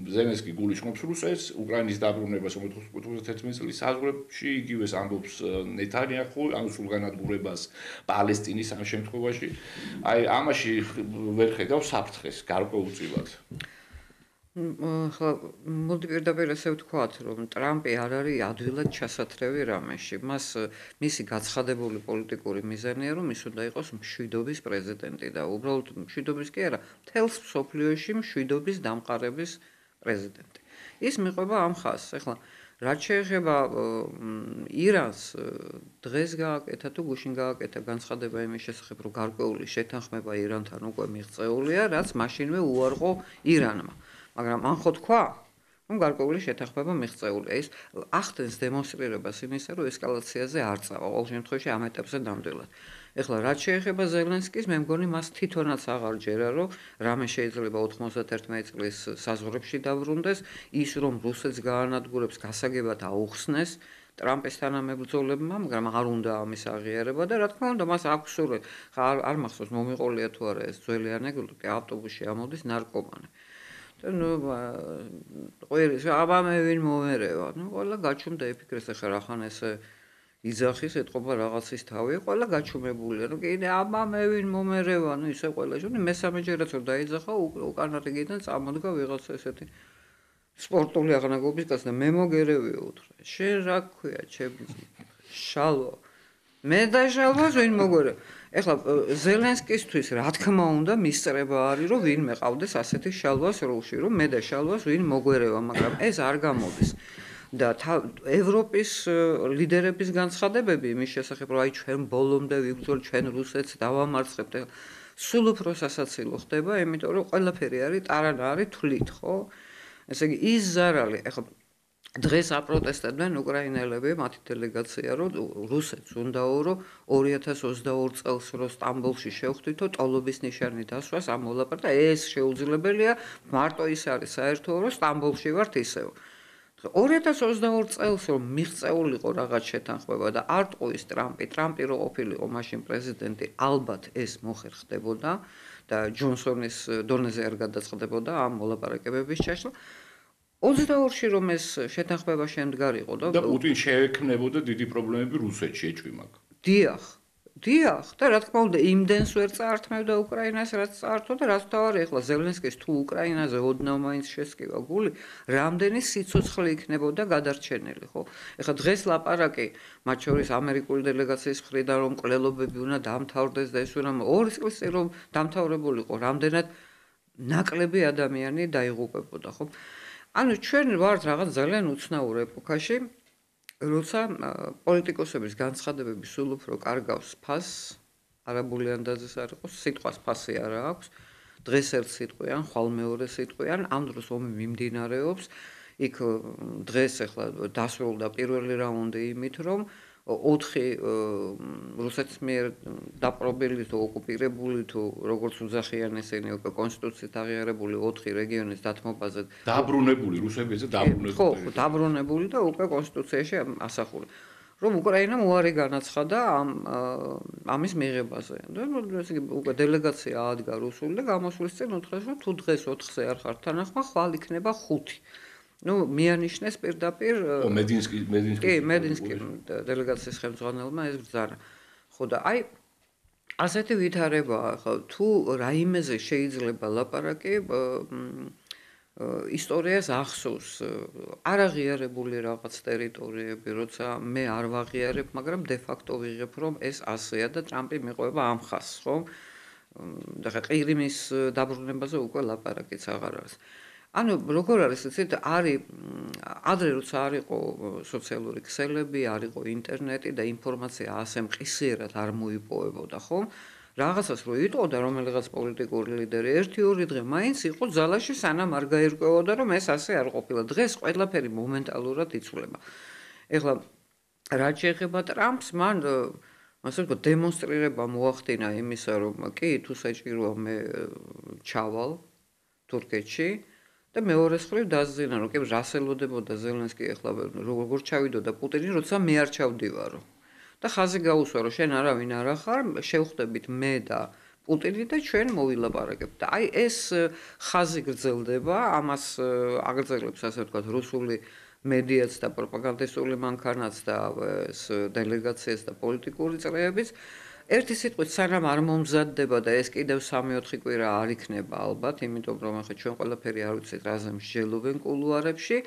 ზელენსკი გულისხმობს რუსეთს, უკრაინის დაბრუნებას 2011 წლის საზღვრებში, იგივეს ამბობს ნეთანიაჰუ, ანუ სრულ განადგურებას პალესტინის ამ შემთხვევაში. აი, ამაში ვერ ხედავ საფრთხეს გარკვეულწილად. ხო, მოდი პირდაპირ ესე ვთქვათ, რომ ტრამპი არ არის ადვილად ჩასათრევი რამეში. მისი გაცხადებული პოლიტიკური მიზანია, რომ ის უნდა იყოს მშვიდობის პრეზიდენტი და უბრალოდ მშვიდობის კი არა, მთელს მსოფლიოში მშვიდობის დამყარების პრეზიდენტი. ის მიყვება ამ ხაზს. ეხლა რაც შეეხება ირანს, დღეს გააკეთა თუ გუშინ გააკეთა განცხადება იმის შესახებ, რომ გარკვეული შეთანხმება ირანთან უკვე მიღწეულია, რაც მაშინვე უარყო ირანმა. მაგრამ ან ხო თქვა, რომ გარკვეული შეთანხმება მიღწეულია. ის ახდენს დემონსტრირებას იმისა, რომ ესკალაციაზე არ წავა, ყოველ შემთხვევაში ამ ეტაპზე ნამდვილად. ეხლა რაც შეეხება ზელენსკის, მე მგონი მას თვითონაც აღარ ჯერა, რომ რამე შეიძლება 91 წლის საზღვრებში დაბრუნდეს, ის რომ რუსეთს გაანადგურებს, გასაგებად აუხსნეს ტრამპის თანამებრძოლებმა, მაგრამ არ უნდა ამის აღიარება და რა თქმა უნდა, მას აქვს სურვილი. არ მახსოვს მომიყოლია თუ არა ეს ძველი ანეკდოტი, ავტობუსში ამოდის ნარკომანი. ნუ ყველის აბამე ვინ მომერევა. ნუ ყველა გაჩუმდა იფიქრეს ახლა რახან ესე იძახის ეთყობა რაღაცის თავი, ყველა გაჩუმებულია. ნუ კიდე აბამე ვინ მომერევა, ნუ ისე ყველა შენი მესამეჯერაც რომ დაიძახა, უკან რიგიდან წამოდგა ვიღაცა ესეთი სპორტული აღნაგობის კაცი და მე მოგერევი უთხრა. შენ რა გქვია, ჩემი შალვა. მე და შალვას ვინ მოგერე? ეხლა ზელენსკისთვის რა თქმა უნდა მისწრება არის რომ ვინმე ყავდეს ასეთი შალვა სრულში რომ მე და შალვას ვინ მოგვერევა, მაგრამ ეს არ გამოდის. და ევროპის ლიდერების განცხადებები იმის შესახებ რომ აი ჩვენ ბოლომდე ვიბრძოლ, ჩვენ რუსეთს დავამარცხებთ. სულ უფრო სასაცილო ხდება, იმიტომ რომ ყველაფერი არის ტარანა არის თვლით, ხო? ესე იგი ის ზარალი, ეხლა დღეს აპროტესტებდნენ უკრაინელები, მათი დელეგაცია, რომ რუსეთს უნდაო, რომ 2022 წელს რო სტამბოლში შევხვდითო, ტოლობის ნიშანი დასვას ამ მოლაპარაკება და ეს შეუძლებელია, მარტო ის არის საერთო, რომ სტამბოლში ვართ ისევ. 2022 წელს რომ მიღწეულიყო რაღაც შეთანხმება და არ ტყუის ტრამპი რო ყოფილიყო მაშინ პრეზიდენტი, ალბათ ეს მოხერხდებოდა და ჯონსონის დონეზე არ გადაწყდებოდა ამ მოლაპარაკებების ჩაშლა. 22-ში რომ ეს შეთანხმება შემდგარიყო და პუტინ შეექმნებოდა დიდი პრობლემები რუსეთში ეჭვი მაგ. დიახ, და რა თქმა უნდა იმდენს ვერ წაართმევდა უკრაინას, რაც წაართო და რაც თავარი ახლა ზელენსკის თუ უკრაინაზე ოდნავ მაინც შესკივა გული, რამდენი სიცოცხლე იქნებოდა გადარჩენილი, ხო? ეხლა დღეს ლაპარაკი, მათ შორის ამერიკული დელეგაციის მხრიდან რომ მკვლელობები უნდა დამთავრდეს და ეს უნდა 2 წლის წინ რომ დამთავრებულიყო, რამდენად ნაკლები ადამიანი დაიღუპებოდა, ხო? ანუ ჩვენ ვართ რაღაც ძალიან უცნაურ ეპოქაში, როცა პოლიტიკოსების განცხადებები სულ უფრო კარგავს ფასს, არაბული ანდაზის არ იყოს, სიტყვას ფასი არა აქვს, დღეს ერთ სიტყვიან, ხვალ მეორე სიტყვიან, ამ დროს ომი მიმდინარეობს, იქ დღეს ახლა დასრულდა პირველი რაუნდი იმით, რომ 4 რუსეთის მიერ დაპყრობილი თუ ოკუპირებული თუ როგორც უძახიან ესენი უკვე კონსტიტუციით აღიარებული 4 რეგიონის დათმობაზე დაბრუნებული რუსებიზე დაბრუნებული. ხო, დაბრუნებული და უკვე კონსტიტუციაში ასახული. რომ უკრაინამ უარი განაცხადა ამის მიღებაზე. და ესე იგი უკვე დელეგაცია ადგა რუსული და გამოსვლის წინ უთხრეს, რომ თუ დღეს 4-ზე არ ხართ თანახმა, ხვალ იქნება 5. ნუ მიანიშნეს პირდაპირ მედინსკი დელეგაციის ხელმძღვანელმა ეს ბრძანა. ხო და აი ასეთი ვითარებაა, ხო, თუ რაიმეზე შეიძლება ლაპარაკი ისტორიას ახსოვს არაღიარებული რაღაც ტერიტორიები, როცა მე არ ვაღიარებ, მაგრამ de facto ვიღებ, რომ ეს ასეა და ტრამპი მიყვება ამ ხაზს, ხო? და ყირიმის დაბრუნებაზე უკვე ლაპარაკიც აღარ არის. ანუ როგორ არის იცით, არის ადრე როცა არ იყო სოციალური ქსელები, არ იყო ინტერნეტი და ინფორმაცია ასე მყისიერად არ მოიპოვებოდა, ხო? რაღაცას რო იტყოდა რომელიღაც პოლიტიკური ლიდერი, 1-2 დღე მაინც იყო ძალაში, სანამ არ გაირკვევოდა, რომ ეს ასე არ ყოფილა. დღეს ყველაფერი მომენტალურად იცვლება. ეხლა რა შეეხება ტრამპს, მან ასე ვთქვათ, დემონსტრირება მოახდინა იმისა, რომ კი, თუ საჭიროა მე ჩავალ თურქეთში და მეორეს მხრივ დაზიანა, რომ კი რასელოდებოდა ზელენსკი ეხლა როგორ ჩავიდოდა პუტინი, როცა მე არ ჩავდივარო. და ხაზი გაუსვა, რომ შენ არავინ არ ახარ, შევხვდებით მე და პუტინი და ჩვენ მოვილაპარაკებთ. და აი ეს ხაზი გრძელდება, ამას აგრძელებს ასე ვთქვათ რუსული მედიაც და პროპაგანდისტული მანქანაც და ეს დელეგაციაც და პოლიტიკური წრეებიც. ერთი სიტყვით სანამ არ მომზადდება და ეს კიდევ 3-4 კვირა არ იქნება ალბათ, იმიტომ რომ ახლა ჩვენ ყველაფერი არ ვიცით რაზე მსჯელობენ კულუარებში,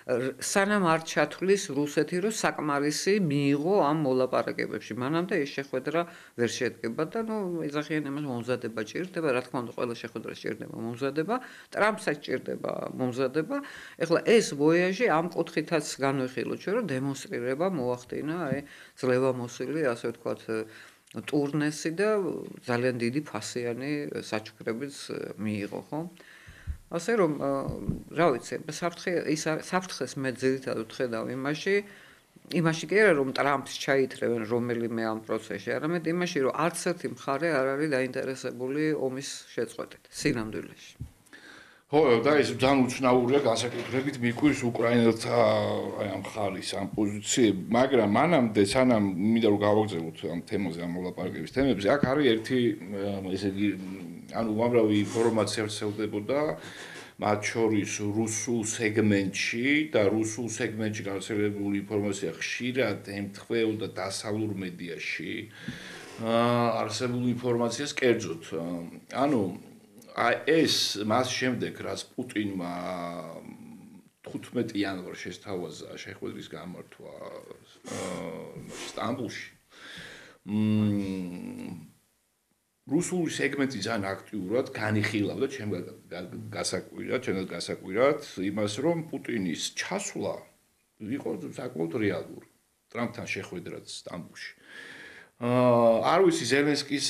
სანამ არ ჩათვლის რუსეთი, რომ საკმარისი მიიღო ამ მოლაპარაკებებში. მანამდე ეს შეხვედრა ვერ შედგება და ეძახიან იმას მომზადება ჭირდება, რა თქმა უნდა, ყველა შეხვედრა ჭირდება მომზადება, ტრამპსაც ჭირდება მომზადება. ეხლა ეს ვოიაჟი ამ კუთხითაც განვიხილოთ ჩვენ, რომ დემონსტრირება მოახდინა, აი ძლევამოსილი, ასე ვთქვათ, ტურნესი და ძალიან დიდი ფასიანი საჩუქრებიც მიიღო, ხო? ასე რომ რა ვიცი, საფრთხეს მე ძირითადად ხედავ იმაში კი არა რომ ტრამპს ჩაითრევენ რომელიმე ამ პროცესში, არამედ იმაში რომ არც ერთი მხარე არ არის დაინტერესებული ომის შეწყვეტით სინამდვილეში. ხო, და ეს ძალიან უცნაურია განსაკუთრებით მიკვირს უკრაინელთა აი ამ ხარის ამ პოზიციები, მაგრამ მანამდე სანამ მინდა რომ გავაგრძელოთ ამ თემაზე, ამ მოლაპარაკების თემებზე, აქ არის ერთი ესე იგი ანუ უამრავი ინფორმაცია ვრცელდებოდა მათ შორის რუსულ სეგმენტში და რუსულ სეგმენტში გავრცელებული ინფორმაცია ხშირად ემთხვეოდა დასავლურ მედიაში არსებულ ინფორმაციას კერძოდ. ანუ ეს მას შემდეგ რაც პუტინმა 15 იანვარს შესთავაზა შეხვედრის გამართვა სტამბოლში რუსული სეგმენტი ძალიან აქტიურად განიხილავდა ჩემგან გასაკვირად იმას რომ პუტინის ჩასვლა იყო საკმაოდ რეალური ტრამპთან შეხვედრაც სტამბოლში. არ ვიცი ზელენსკის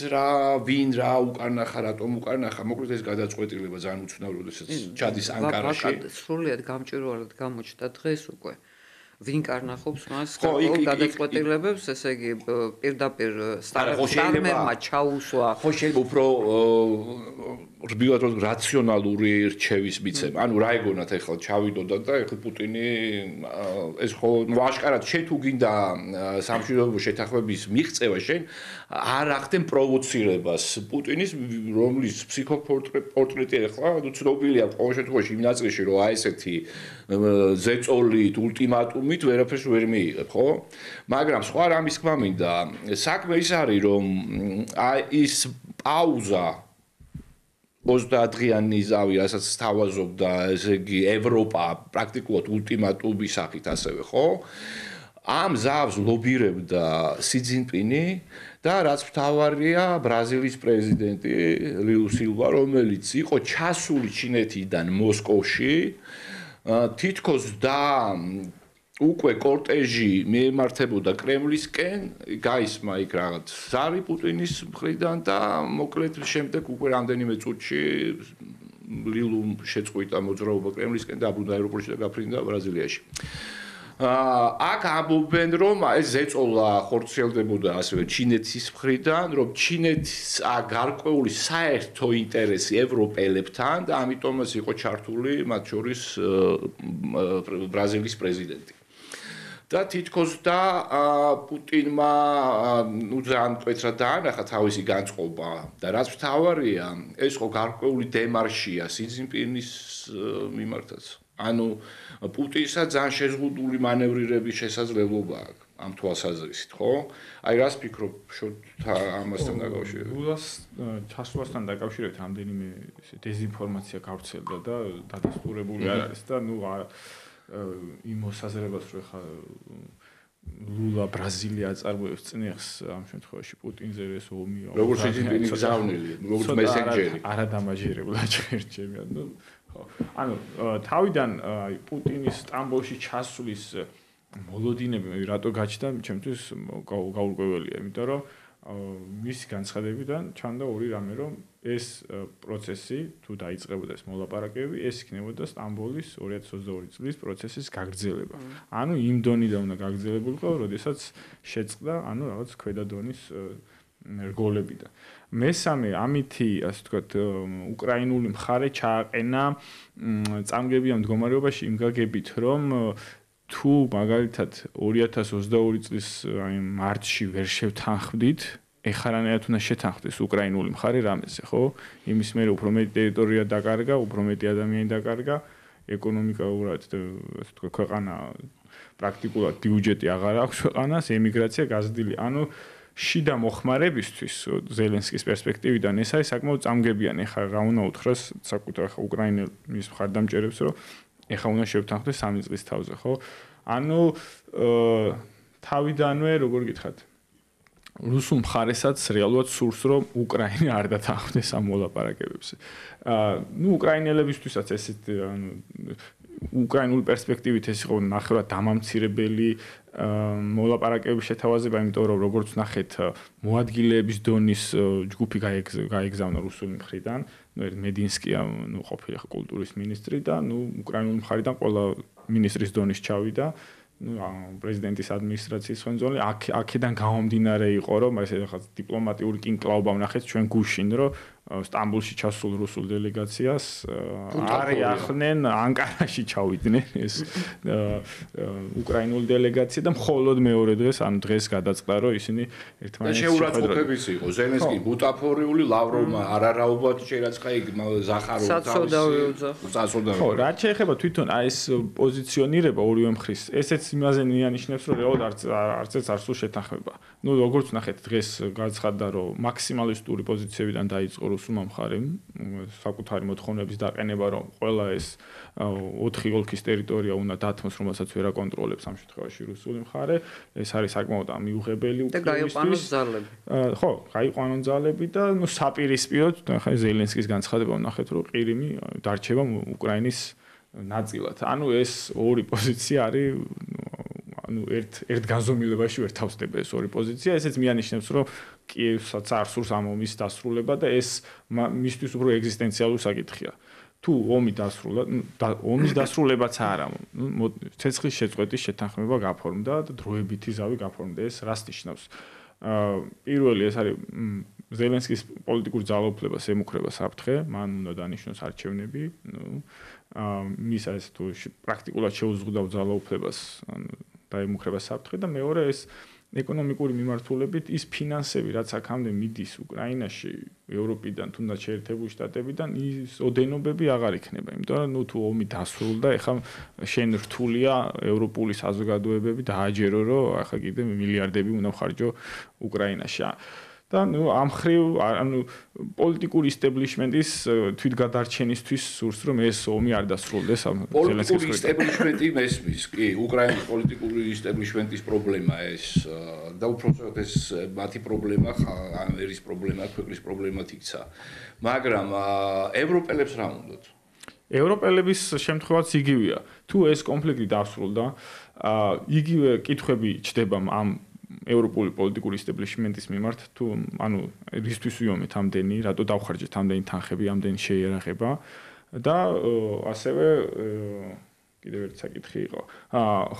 ვინ რა უკანახა, რატომ უკანახა, მოკლედ ეს გადაწყვეტილება ძალიან უცნაური, როდესაც ჩადის ანკარაში. სრულიად გამჭვირვალედ გამოჩნდა დღეს უკვე. ვინ კარნახობს მას გადაწყვეტილებებს, ესე იგი პირდაპირ სტარმერმა ჩაუსვა. ხო შეიძლება უფრო რბილად რომ რაციონალური რჩევის მიცემა. ანუ რა ეგონათ ახლა ჩავიდოდა და ახლა პუტინი ეს ხო ვაშკარად შენ თუ გინდა სამშვიდობო შეთანხმების მიღწევა შენ არ ახდენ პროვოცირებას პუტინის რომლის ფსიქოპორტრეტი ახლა ცნობილია ყოველ შემთხვევაში იმ ნაწილში რომ აი ესეთი ზეწოლით ულტიმატუმით ვერაფერს ვერ მიიღებ, ხო? მაგრამ სხვა რამის თქმა მინდა, საქმე ის არის რომ აი ის პაუზა 30 დღიანი ზავი, რასაც სთავაზობდა, ესე იგი ევროპა პრაქტიკულად ულტიმატუმის სახით ასევე, ხო? ამ ზავს ლობირებდა სი ძინპინი და რაც მთავარია ბრაზილიის პრეზიდენტი ლიუ სილვა, რომელიც იყო ჩასული ჩინეთიდან მოსკოვში თითქოს და უკვე კორტეჟი მიემართებოდა კრემლისკენ, გაისმა იქ რაღაც ზარი პუტინის მხრიდან და მოკლედ შემდეგ უკვე რამდენიმე წუთში ლილუმ შეწყვიტა მოძრაობა კრემლისკენ და დაბრუნდა აეროპორტში და გაფრინდა ბრაზილიაში. აქ ამბობენ რომ ეს ზეწოლა ხორციელდებოდა ასევე ჩინეთის მხრიდან, რომ ჩინეთის გარკვეული საერთო ინტერესი ევროპელებთან და ამიტომაც იყო ჩართული მათ შორის ბრაზილიის პრეზიდენტი. და თითქოს და პუტინმა ძალიან მკვეთრად დაანახა თავისი განწყობა და რაც მთავარია, ეს ხო გარკვეული დემარშია სი ძინპინის მიმართაც. ანუ პუტინსა ძალიან შეზღუდული მანევრირების შესაძლებლობა აქვს ამ თვალსაზრისით, ხო? აი რას ფიქრობ შოთა ამასთან დაკავშირებით? ლულას ჩასვლასთან დაკავშირებით რამდენიმე დეზინფორმაცია გავრცელდა და დადასტურებული არ არის და იმ მოსაზრებას რომ ხა ლულა ბრაზილია აწარმოებს წინეხს ამ შემთხვევაში პუტინზე ეს ომია. როგორც სი ძინპინი გზავნილი, როგორც მესენჯერი. არა დამაჟირებულა ჩერჩემია. ხო. ანუ თავიდან პუტინის სტამბოლში ჩასვლის მოლოდინები რატო გაჩნდა, ჩემთვის გაურკვეველია, იმიტომ რომ მისი განცხადებიდან ჩანდა ორი რამე, რომ ეს პროცესი თუ დაიწყებოდა ეს მოლაპარაკებები, ეს იქნებოდა სტამბოლის 2022 წლის პროცესის გაგრძელება. ანუ იმ დონიდან უნდა გაგრძელებულიყო, როდესაც შეწყდა, ანუ რაღაც ქვედა დონის რგოლებიდან. მესამე, ამითი, ასე ვთქვათ, უკრაინული მხარე ჩააყენა წამგებიან მდგომარეობაში იმ გაგებით, რომ თუ მაგალითად 2022 წლის მარტში ვერ შევთანხმდით, ეხლა რანაირად უნდა შეთანხმდეს უკრაინული მხარე რამეზე, ხო? იმის მერე უფრო მეტი ტერიტორია დაკარგა, უფრო მეტი ადამიანი დაკარგა, ეკონომიკურად, ასე ვთქვათ, ქვეყანა პრაქტიკულად ბიუჯეტი აღარ აქვს ქვეყანას, ემიგრაცია გაზრდილი. ანუ შიდა მოხმარებისთვის ზელენსკის პერსპექტივიდან ეს არის საკმაოდ წამგებიანი. ეხლა რა უნდა უთხრას საკუთარ უკრაინის მხარდამჭერებს, რომ ეხლა უნდა შევთანხმდეს 3 წლის თავზე, ხო? ანუ თავიდანვე, როგორ გითხრათ, რუსულ მხარესაც რეალურად სურს, რომ უკრაინა არ დათანხმდეს ამ მოლაპარაკებებს. ნუ უკრაინელებისთვისაც ესეთ ანუ უკრაინული პერსპექტივით ეს იყო ნახევრად დამამცირებელი მოლაპარაკებების შეთავაზება, იმიტომ რომ როგორც ნახეთ, მოადგილეების დონის ჯგუფი გაეგზავნა რუსული მხრიდან, ნუ მედინსკია, ნუ ყოფილი კულტურის მინისტრი და ნუ უკრაინული მხრიდან ყველა მინისტრის დონის ჩავიდა. ნუ პრეზიდენტის ადმინისტრაციის ხელმძღვანელი აქედან გამომდინარე იყო, რომ ეს ახლა დიპლომატიური კინკლაობა ვნახეთ ჩვენ გუშინ, რომ სტამბოლში ჩასულ რუსულ დელეგაციას არ იახნენ ანკარაში ჩავიდნენ ეს უკრაინული დელეგაცია და მხოლოდ მეორე დღეს, ანუ დღეს გადაწყდა, რომ ისინი ერთმანეთს შეურაცხყოფების იყო. ზელენსკი ბუტაფორიული, ლავროვმა არარაობად შეერაცხა იქ ზახაროვს საცოდავი. ხო, რაც შეეხება თვითონ აი ეს პოზიციონირება ორივე მხრის, ესეც იმაზე მიანიშნებს, რომ რეალურად არცეც არ სულ შეთანხმება. ნუ როგორც ნახეთ, დღეს გაცხადდა, რომ მაქსიმალისტური პოზიციებიდან დაიწყო რუსულმა მხარემ საკუთარი მოთხოვნების დაყენება, რომ ყველა ეს 4 ოლქის ტერიტორია უნდა დათმოს, რომელსაც ვერ აკონტროლებს ამ შემთხვევაში რუსული მხარე. ეს არის საკმაოდ მიუღებელი და გაიყვანოს ძალები. ხო, გაიყვანონ ძალები და ნუ საპირისპიროდ, ახლა ზელენსკის განცხადება ვნახეთ, რომ ყირიმი დარჩება უკრაინის ნაწილად. ანუ ეს ორი პოზიცია არის ანუ ერთ განზომილებაში ვერ თავსდება ეს ორი პოზიცია. ესეც მიანიშნებს, რომ კიევსაც არ სურს ამ ომის დასრულება და ეს მისთვის უფრო ეგზისტენციალური საკითხია. თუ ომი დასრულდა, ომის დასრულებაც არა. ცეცხლის შეწყვეტის შეთანხმება გაფორმდა და დროებითი ზავი გაფორმდა. ეს რას ნიშნავს? პირველი ეს არის ზელენსკის პოლიტიკურ ძალაუფლებას ემუქრება საფრთხე, მან უნდა დანიშნოს არჩევნები, მის ეს თუ პრაქტიკულად შეუზღუდავ ძალაუფლებას, დაემუქრება საფრთხე და მეორე ეს ეკონომიკური მიმართულებით ის ფინანსები, რაც აქამდე მიდის უკრაინაში, ევროპიდან, თუნდაც შეერთებული შტატებიდან, ის ოდენობები აღარ იქნება, იმიტომ რომ ნუ თუ ომი დასრულდა, ეხლა შენ რთულია ევროპული საზოგადოებები დააჯერო, რომ ახლა კიდე მილიარდები უნდა ხარჯო უკრაინაში. და ნუ ამ ხრივ ანუ პოლიტიკური ისტაბლიშმენტის თვითგადარჩენისთვის სურს რომ ეს ომი არ დასრულდეს ამ პოლიტიკური ისტაბლიშმენტი მესმის კი უკრაინის პოლიტიკური ისტაბლიშმენტის პრობლემა ეს და უბრალოდ ეს მათი პრობლემა ამერის პრობლემა ქვეყნის პრობლემად იქცა მაგრამ ევროპელებს რა უნდათ ევროპელების შემთხვევაც იგივეა თუ ეს კონფლიქტი დასრულდა იგივე კითხვები ჩდება ამ ევროპული პოლიტიკური ისტაბლიშმენტის მიმართ თუ ანუ რისთვის ვიომეთ ამდენი, რატო დავხარჯეთ ამდენი თანხები, ამდენი შეიარაღება და ასევე კიდევ ერთი საკითხი იყო.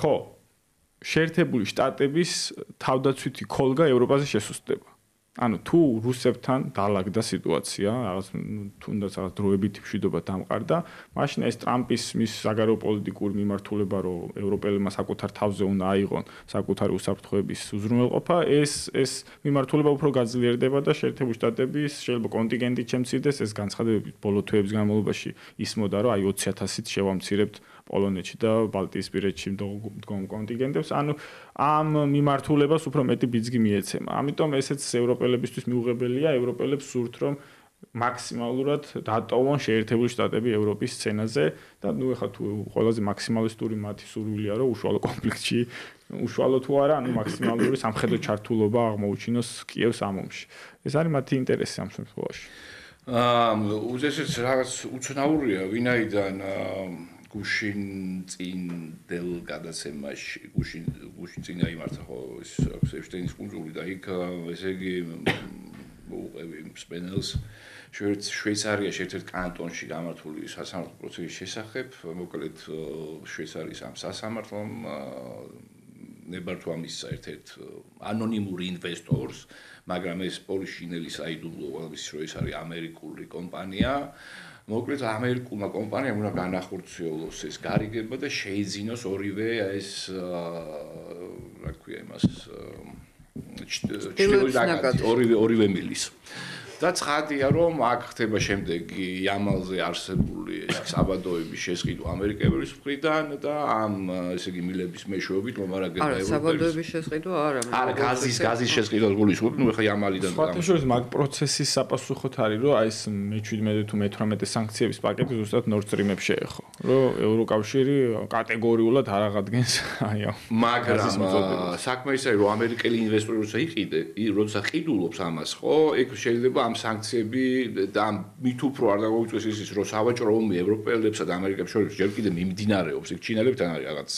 ხო, შეერთებული შტატების თავდაცვითი ქოლგა ევროპაზე შესუსტდება. ანუ თუ რუსებთან დაალაგდა სიტუაცია, რაღაც თუნდაც რაღაც დროებითი მშვიდობა დამყარდა, მაშინ ეს ტრამპის მის საგარეო პოლიტიკური მიმართულება, რომ ევროპელებმა საკუთარ თავზე უნდა აიღონ საკუთარი უსაფრთხოების უზრუნველყოფა, ეს მიმართულება უფრო გაძლიერდება და შეერთებული შტატების შეიძლება კონტინგენტი შემცირდეს, ეს განცხადებები ბოლო თვეების განმავლობაში ისმოდა, რომ აი 20,000-ით შევამცირებთ პოლონეთში და ბალტიისპირეთში მდგომ კონტინგენტებს, ანუ ამ მიმართულებას უფრო მეტი ბიძგი მიეცემა. ამიტომ ესეც ევროპელებისთვის მიუღებელია, ევროპელებს სურთ რომ მაქსიმალურად დატოვონ შეერთებული შტატები ევროპის სცენაზე და ნუ ეხლა თუ ყველაზე მაქსიმალისტური მათი სურვილია რომ უშუალო კონფლიქტში, უშუალო თუ არა, ანუ მაქსიმალური სამხედრო ჩართულობა აღმოუჩინოს კიევს ამ ომში. ეს არის მათი ინტერესი ამ შემთხვევაში. უზესეც რაღაც უცნაურია, ვინაიდან გუშინ წინდელ გადაცემაში, გუშინ წინ აიმართა ხო ეს ეფშტეინის კუნძული და იქ ესე იგი მოუყევი სპენელს შვეიცარიაში ერთ-ერთ კანტონში გამართული სასამართლო პროცესის შესახებ, მოკლედ შვეიცარიის ამ სასამართლომ ნებართვა მისცა ერთ-ერთ ანონიმურ ინვესტორს, მაგრამ ეს პოლიშინელი საიდუმლო ყველაფრის რო ეს არის ამერიკული კომპანია. მოკლედ ამერიკულმა კომპანიამ უნდა განახორციელოს ეს გარიგება და შეიძინოს ორივე ეს რა ქვია იმას ჩრდილოეთ ორივე მილის. და ცხადია რომ აქ ხდება შემდეგი იამალზე არსებული ეს საბადოების შესყიდვა ამერიკელის მხრიდან და ამ ესე იგი მილების მეშვეობით მომარაგება ევროპელის. არა, საბადოების შესყიდვა არა. არა, გაზის შესყიდვა გულისხმობ, ნუ ეხა იამალიდან. სხვათა შორის მაგ პროცესის საპასუხოდ არის რომ აი ეს მე-17 თუ მე-18 სანქციების პაკეტი ზუსტად Nord Stream-ებს შეეხო. რომ ევროკავშირი კატეგორიულად არ აღადგენს აი ამ. მაგრამ საქმე ისაა რომ ამერიკელი ინვესტორი როცა ყიდულობს ამას, ხო, ეგ შეიძლება ამ სანქციები და მით უფრო არ დაგვიწევს ის რომ სავაჭრო ომი ევროპელებსა და ამერიკელებს შორის ჯერ კიდევ მიმდინარეობს, იქ ჩინელებთან არის რაღაც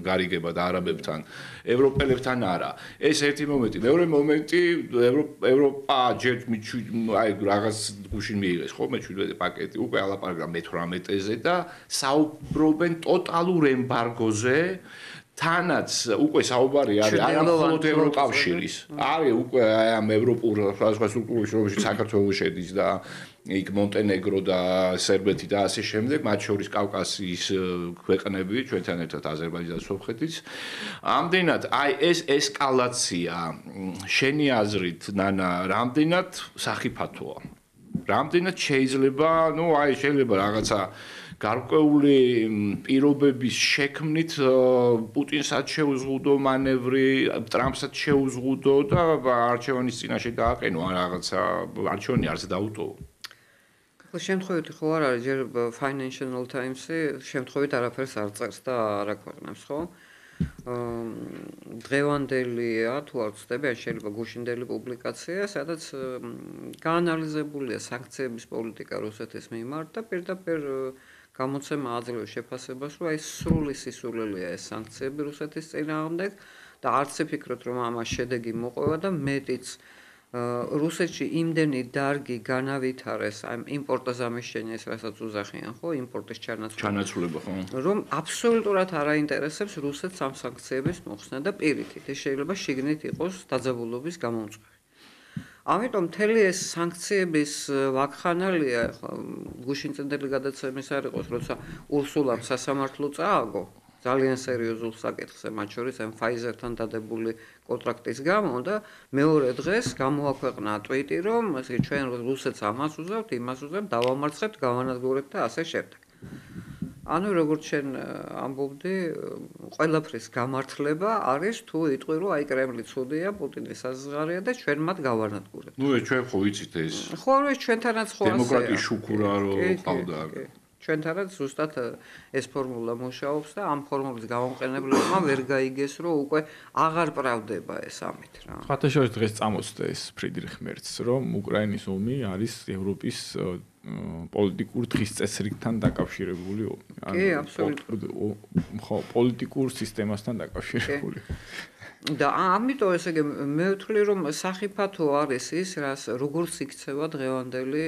გარიგება და არაბებთან, ევროპელებთან არა. ეს ერთი მომენტი, მეორე მომენტი ევროპა ჯერ აი რაღაც გუშინ მიიღეს ხო მე-17 პაკეტი, უკვე ალაპარაკდა მე-18-ზე და საუბრობენ ტოტალურ ემბარგოზე. თანაც უკვე საუბარი არის არა მხოლოდ ევროკავშირის, არის უკვე აი ამ ევროპულ სხვადასხვა სტრუქტურებში, რომელშიც საქართველოს შედის და იქ მონტენეგრო და სერბეთი და ასე შემდეგ, მათ შორის კავკასიის ქვეყნები, ჩვენთან ერთად აზერბაიჯანი და სომხეთიც. ამდენად აი ეს ესკალაცია შენი აზრით, ნანა, რამდენად სახიფათოა? რამდენად შეიძლება, ნუ აი შეიძლება რაღაცა გარკვეული პირობების შექმნით პუტინსაც შეუზღუდო მანევრი, ტრამპსაც შეუზღუდო და არჩევანის წინაშე დააყენო რაღაცა არჩევანი არც დაუტოვო. ხო, შემთხვევით ხო არ არის ჯერ Financial Times-ი შემთხვევით არაფერს არ წერს და არ აქვეყნებს, ხო? დღევანდელია თუ არ ვცდები, ან შეიძლება გუშინდელი პუბლიკაცია, სადაც გაანალიზებულია სანქციების პოლიტიკა რუსეთის მიმართ და პირდაპირ გამოცემა აძლევს შეფასებას, რომ აი სრული სისულელეა ეს სანქციები რუსეთის წინააღმდეგ და არც ეფიქროთ, რომ ამას შედეგი მოყვება და მეტიც რუსეთში იმდენი დარგი განავითარეს ამ იმპორტაზამის შენის, რასაც უზახიან, ხო, იმპორტის ჩანაცვლება, ხო? რომ აბსოლუტურად არ აინტერესებს რუსეთს ამ სანქციების მოხსნა და პირიქით, ეს შეიძლება შიგნით იყოს დაძაბულობის გამომწვევი. ამიტომ მთელი ეს სანქციების ვაკხანალია, ხო, გუშინწინდელი გადაცემის არ იყოს, როცა ურსულამ სასამართლო წააგო ძალიან სერიოზულ საკითხზე, მათ შორის ამ Pfizer-თან დადებული კონტრაქტის გამო და მეორე დღეს გამოაქვეყნა ტვიტი, რომ ჩვენ რუსეთს ამას უზავთ, იმას უზავთ, დავამარცხებთ, გავანადგურებთ და ასე შემდეგ. ანუ როგორც შენ ამბობდი, ყველაფრის გამართლება არის თუ იტყვი, რომ აი კრემლი ცუდია, პუტინი საზღარია და ჩვენ მათ გავანადგურებთ. ნუ ჩვენ ხო ვიცით ეს. ხო, ეს ჩვენთანაც ხო ასეა. დემოკრატიის შუქურა რო ყავდა. ჩვენთანაც ზუსტად ეს ფორმულა მუშაობს და ამ ფორმულის გამომყენებლებმა ვერ გაიგეს, რომ უკვე აღარ პრავდება ეს ამით რა. სხვათა შორის დღეს წამოწდა ეს ფრიდრიხ მერცს, რომ უკრაინის ომი არის ევროპის პოლიტიკურ დღისწესრიგთან დაკავშირებული ომი. კი, აბსოლუტურად. ხო, პოლიტიკურ სისტემასთან დაკავშირებული. და ამიტომ ესე იგი მე ვთვლი, რომ სახიფათო არის ის, რაც როგორც იქცევა დღევანდელი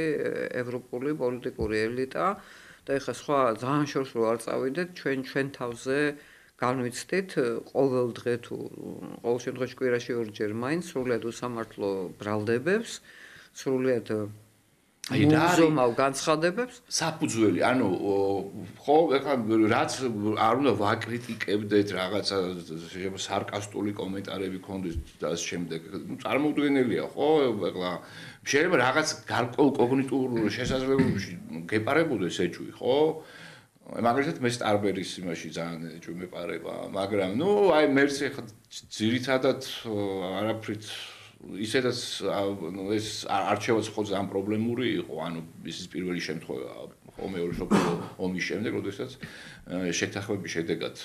ევროპული პოლიტიკური ელიტა და ეხლა სხვა ძალიან შორს რო არ წავიდეთ, ჩვენ თავზე განვიცდით ყოველ დღე თუ ყოველ შემთხვევაში კვირაში ორჯერ მაინც სრულიად უსამართლო ბრალდებებს, სრულიად მუზომავ განცხადებებს. საფუძველი, ანუ ხო, ეხლა რაც არ უნდა ვაკრიტიკებდეთ რაღაცა სარკასტული კომენტარები ქონდეს და ამ შემდეგ. წარმოუდგენელია, ხო, ეხლა შეიძლება რაღაც გარკვეულ კოგნიტურ შესაძლებლობებში გეპარებოდეს ეჭვი, ხო? მაგალითად მე სტარბერის იმაში ძალიან ეჭვი მეპარება, მაგრამ ნუ აი მერც ეხლა ძირითადად არაფრით ისედაც ეს არჩევაც ხო ძალიან პრობლემური იყო, ანუ ის პირველი შემთხვევა ხო მეორე მსოფლიო ომის შემდეგ, როდესაც შეთანხმების შედეგად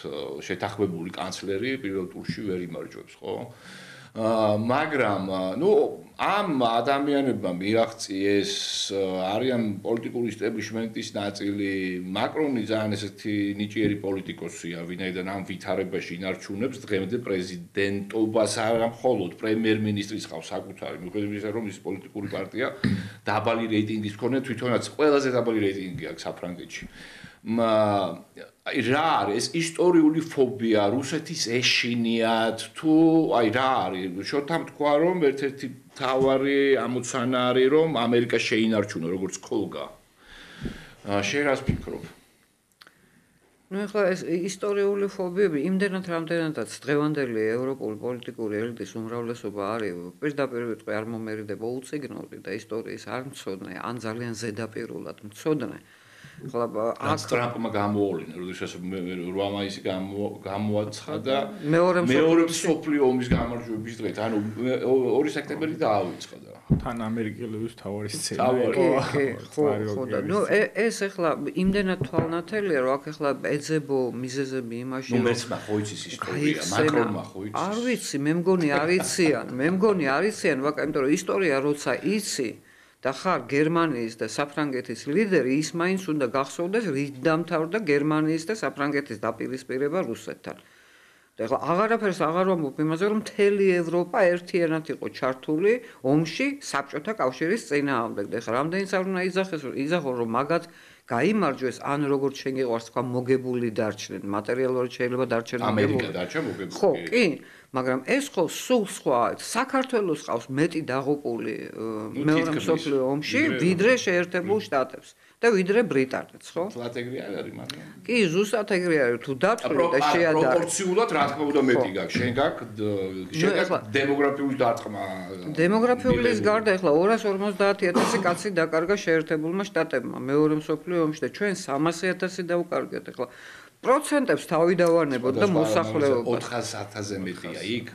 შეთანხმებული კანცლერი პირველ ტურში ვერ იმარჯვებს, ხო? მაგრამ ნუ ამ ადამიანებმა მიაღწიეს არიან პოლიტიკური ისტებლიშმენტის ნაწილი მაკრონი ძალიან ესეთი ნიჭიერი პოლიტიკოსია ვინაიდან ამ ვითარებაში ინარჩუნებს დღემდე პრეზიდენტობას არა მხოლოდ პრემიერ-მინისტრის ყავს საკუთარი მიუხედავად იმისა რომ ის პოლიტიკური პარტია დაბალი რეიტინგის მქონე თვითონაც ყველაზე დაბალი რეიტინგი აქვს საფრანგეთში რა არის ისტორიული ფობია რუსეთის ეშინიათ თუ აი რა არის შოთამ თქვა რომ ერთ-ერთი თავარი ამოცანა არის რომ ამერიკა შეინარჩუნა როგორც კოლგა შენ რას ფიქრობ ну ეხლა ეს ისტორიული ფობიები იმდენად რამდენადაც დღევანდელი ევროპული პოლიტიკური ელიტის უმრავლესობა არის პირდაპირ ვიტყვი არ მომერიდება უციგნოდი და ისტორიის არ მცოდნე ან ძალიან ზედაპირულად მცოდნე ხლა აქ ტრამპმა გამოავლინა, როდესაც 8 მაისი გამოაცხადა მეორე მსოფლიო ომის გამარჯვების დღეთ, ანუ 2 სექტემბერი დაავიწყდა. თან ამერიკელების თავარი სცენა. ხო და ნუ ეს ახლა იმდენად თვალნათელია, რომ აქ ახლა ეძებო მიზეზები იმაში რომ მეცმა ხო იცის ისტორია, მაკრონმა ხო იცის. არ ვიცი, მე მგონი არიციან, ვაკა, იმიტომ რომ ისტორია როცა იცი და ხარ გერმანიის და საფრანგეთის ლიდერი, ის მაინც უნდა გახსოვდეს, რით დამთავრდა გერმანიის და საფრანგეთის დაპირისპირება რუსეთთან. და ახლა აღარაფერს აღარ ვამბობ იმაზე, რომ მთელი ევროპა ერთიანად იყო ჩართული ომში საბჭოთა კავშირის წინააღმდეგ. და ახლა რამდენიც არ უნდა იძახოს, რომ მაგათ გაიმარჯვეს, ან როგორც შენ გიყვარს თქვა მოგებული დარჩნენ, მატერიალურად შეიძლება დარჩენ მოგებული. ამერიკა დარჩა მოგებული. ხო, კი, მაგრამ ეს ხო სულ სხვა, საქართველოს ყავს მეტი დაღუპული მეორე მსოფლიო ომში, ვიდრე შეერთებულ შტატებს და ვიდრე ბრიტანეთს, ხო? ზუსტად ეგრე არ არის, მაგრამ კი, ზუსტად ეგრე არის, თუ დათვლი და შეადარე. პროპორციულად რა თქმა უნდა მეტი გაქვს, შენ გაქვს დემოგრაფიული დარტყმა. დემოგრაფიულის გარდა ახლა 250,000 კაცი დაკარგა შეერთებულმა შტატებმა მეორე მსოფლიო ომში და ჩვენ 300,000 დავუკარგეთ ახლა. პროცენტებს თავი დავანებოთ და მოსახლეობას 400,000-ზე მეტია იქ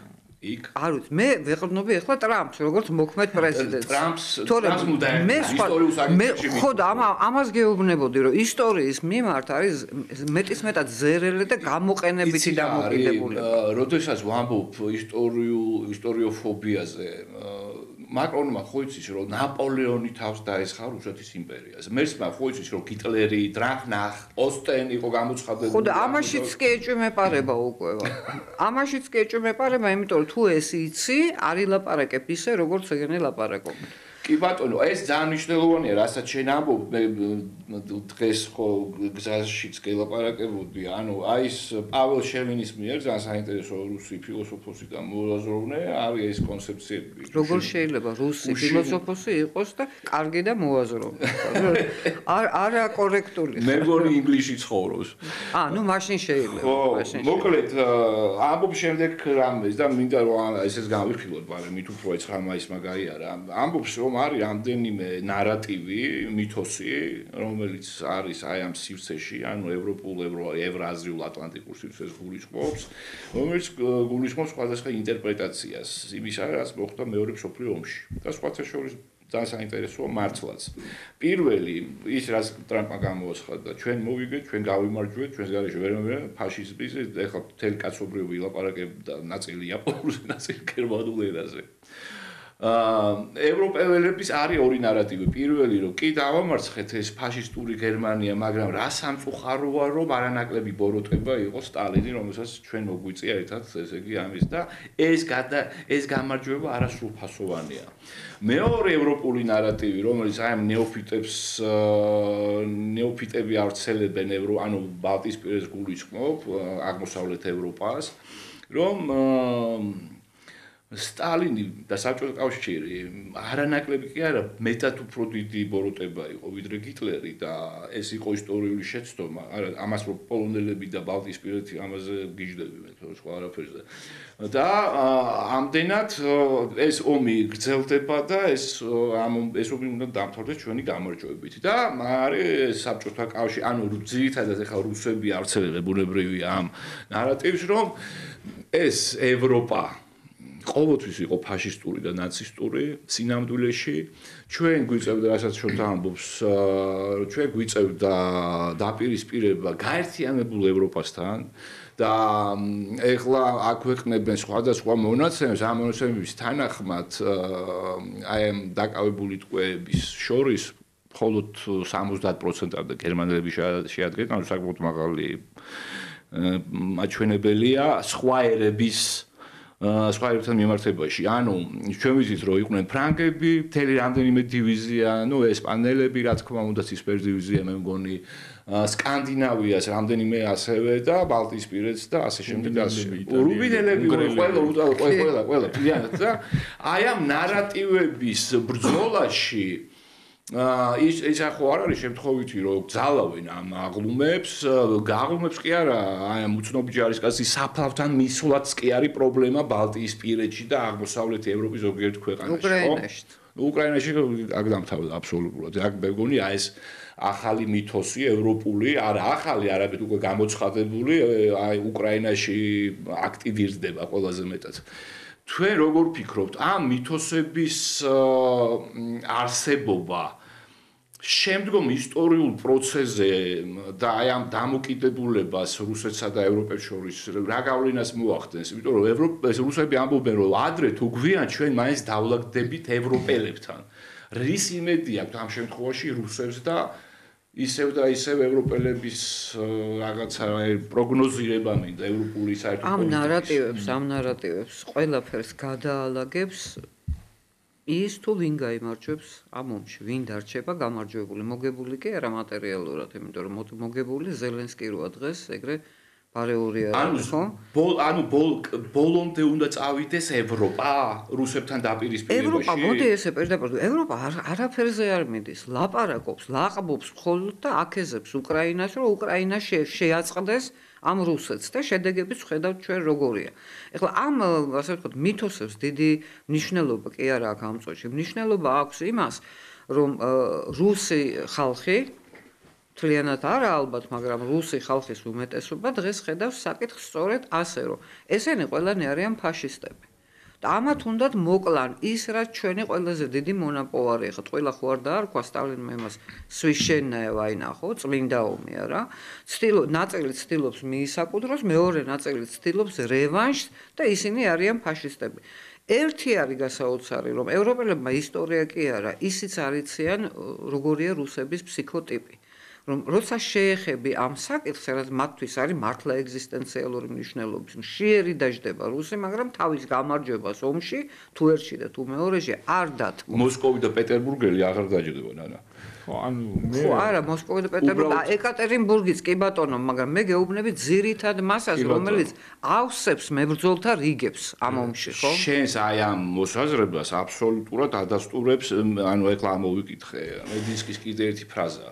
არ ვიცი მე ვეყრდნობი ახლა ტრამპს როგორც მოქმედ პრეზიდენტს ტრამპს მე ხო და ამას გეუბნებოდი რომ ისტორიის მიმართ არის მეტისმეტად ზერელი და გამოყენებითი დამოკიდებული როდესაც ვამბობ ისტორიოფობიაზე მაკრონმა ხო იცის რომ ნაპოლეონი თავს დაესხა რუსეთის იმპერიას. მერსმა ხო იცის რომ ჰიტლერი, დრახნახ, ოსტენ იყო გამოცხადებული. ხო და ამაშიც კი ეჭვმეპარება უკვე. ამაშიც კი ეჭვმეპარება, იმიტომ რომ თუ ეს იცი, არ ილაპარაკებ ისე როგორც ეგენი ლაპარაკობენ. კი ბატონო, ეს ძალიან მნიშვნელოვანია, რასაც შენ ამბობ, მე დღეს ხო გზაშიც გელაპარაკებოდი, ანუ აი ეს პაվել შელინის მიერ ძალიან საინტერესო რუსი ფილოსოფოსი და მოაზროვნე არის ეს კონცეფციები. როგორ შეიძლება რუსი ფილოსოფოსი იყოს და კარგი და მოაზროვნე? არა კორექტული. მე მგონი ინგლისში ცხოვრობს. ნუ მაშინ შეიძლება, მაშინ. მოკლედ, ამბობ შემდეგ რამეს და მინდა რომ ესეც გავიხილოთ, მაგრამ მით უფრო 9 მაისმა გაიარა. ამბობს რომ არის რამდენიმე ნარატივი, მითოსი, რომელიც არის აი ამ სივრცეში, ანუ ევროპულ, ევრაზიულ, ატლანტიკურ სივრცეს გულისხმობს, რომელიც გულისხმობს სხვადასხვა ინტერპრეტაციას იმისა, რაც მოხდა მეორე მსოფლიო ომში. და სხვათა შორის ძალიან საინტერესოა მართლაც. პირველი ის რაც ტრამპმა გამოაცხადა, ჩვენ მოვიგეთ, ჩვენ გავიმარჯვეთ, ჩვენს გარეშე ვერ ფაშიზმის, ეხლა მთელი კაცობრიობა ილაპარაკებდა ნაწილი იაპონურზე, ნაწილი გერმანულ ენაზე. ევროპელების არის ორი ნარატივი. პირველი რომ კი დავამარცხეთ ეს ფაშისტური გერმანია, მაგრამ რა სამწუხაროა რომ არანაკლები ბოროტება იყო სტალინის, რომელსაც ჩვენ მოგვიწია ერთად, ესე იგი ამის და ეს გამარჯვება არასრულფასოვანია. მეორე ევროპული ნარატივი, რომელიც აი ამ ნეოფიტები ავრცელებენ ანუ ბალტიისპირეთს გულისხმობ, აღმოსავლეთ ევროპას, რომ სტალინი და საბჭოთა კავშირი არანაკლები კი არა მეტად უფრო დიდი ბოროტება იყო ვიდრე ჰიტლერი და ეს იყო ისტორიული შეცდომა არა ამას რომ პოლონელები და ბალტიისპირეთი ამაზე გიждები მე თორე სხვა არაფერზე და ამდენად ეს ომი გრძელდება და ეს ომი უნდა დამთავრდეს ჩვენი გამარჯვებით და არის საბჭოთა კავშირი ანუ ძირითადად ახლა რუსები არცელებენ ბუნებრივია ამ ნარატივს რომ ეს ევროპა ყოველთვის იყო ფაშისტური და ნაცისტური სინამდვილეში ჩვენ გვიწევდა რასაც შორტ ამბობს ჩვენ გვიწევდა დაპირისპირება გაერთიანებულ ევროპასთან და ეხლა აქვეყნებენ სხვადასხვა მონაცემებს, ამ მონაცემების თანახმად აი ამ დაკავებული ტყვეების შორის მხოლოდ 70%-ამდე გერმანელები შეადგენენ, ანუ საკმაოდ მაღალი მაჩვენებელია სხვა ერებთან მიმართებაში. ანუ ჩვენ ვიცით, რომ იყვნენ ფრანგები, მთელი რამდენიმე დივიზია, ესპანელები, რა თქმა უნდა, ცისფერ დივიზია, მე მგონი, სკანდინავიას რამდენიმე ასევე და ბალტიისპირეთს და ასე შემდეგ და რუბინელები ყველა მთლიანად და აი ამ ნარატივების ბრძოლაში ის ახო არ არის შემთხვევითი რომ ძალავენ ამ აღლუმებს კი არა აი ამ უცნობი ჯარისკაცის საფლავთან მისვლაც კი არის პრობლემა ბალტიისპირეთში და აღმოსავლეთი ევროპის ზოგიერთ ქვეყანაში უკრაინაში აქ დამთავრდა აბსოლუტურად აქ მე მგონი აი ეს ახალი მითოსი ევროპული, არა ახალი, არამედ უკვე გამოცხადებული, აი უკრაინაში აქტივიზდება ყველაზე მეტად. თქვენ როგორ ფიქრობთ, ამ მითოსების არსებობა შემდგომ ისტორიულ პროცესზე და აი ამ დამოკიდებულებას რუსეთსა და ევროპებს შორის რა გავლენას მოახდენს? იმიტომ რომ რუსები ამბობენ, რომ ადრე თუ გვიან ჩვენ მაინც დავლაგდებით ევროპელებთან. რის იმედი აქვს ამ შემთხვევაში რუსებს და ისევ და ისევ ევროპელების რაღაცა პროგნოზირება მინდა ევროპული საერთო პოლიტიკის. ამ ნარატივებს ყველაფერს გადაალაგებს ის თუ ვინ გაიმარჯვებს ამ ომში, ვინ დარჩება გამარჯვებული, მოგებული კი არა მატერიალურად, იმიტომ რომ მოგებული ზელენსკი როა დღეს ეგრე პარეული არის, ხო? ანუ ბოლომდე უნდა წავიდეს ევროპა რუსებთან დაპირისპირებაში. ევროპა მოდი ესე პირდაპირ ევროპა არაფერზე არ მიდის, ლაპარაკობს, ლაყბობს მხოლოდ და აკეზებს უკრაინას, რომ უკრაინა შეაწყდეს ამ რუსეთს და შედეგებიც ხედავთ ჩვენ როგორია. ეხლა ამ ასე ვთქვათ მითოსებს დიდი მნიშვნელობა კი არა აქვს ამ წუთში. მნიშვნელობა აქვს იმას, რომ რუსი ხალხი მთლიანად არა ალბათ, მაგრამ რუსი ხალხის უმეტესობა დღეს ხედავს საკითხს სწორედ ასე, რომ ესენი ყველანი არიან ფაშისტები. და ამათ უნდათ მოკლან ის, რაც ჩვენი ყველაზე დიდი მონაპოვარი ხა, ყველა ხო არ დაარქვა სტალინმა იმას სვიშენნაია ვაინა, ხო, წმინდა ომი არა. ნაწილი ცდილობს მიისაკუდროს, მეორე ნაწილი ცდილობს რევანშს და ისინი არიან ფაშისტები. ერთი არის გასაოცარი, რომ ევროპელებმა ისტორია კი არა, ისიც არიციან როგორია რუსების ფსიქოტიპი. რომ როცა შეეხები ამ საკითხს, რაც მათთვის არის მართლა ეგზისტენციალური მნიშვნელობის, მშიერი დაждდება რუსი, მაგრამ თავის გამარჯვებას ომში, თუ ერთში და თუ მეორეში არ დათმობს. მოსკოვი და პეტერბურგელი აღარ დაждდება, ნანა. ხო, არა, მოსკოვი და პეტერბურგი და ეკატერინბურგიც კი ბატონო, მაგრამ მე გეუბნები ძირითად მასას, რომელიც ავსებს მებრძოლთა რიგებს ამ ომში, ხო? შენს აი ამ მოსაზრებას აბსოლუტურად ადასტურებს, ანუ ეხლა მოვიკითხე, მედინსკის კიდე ერთი ფრაზა.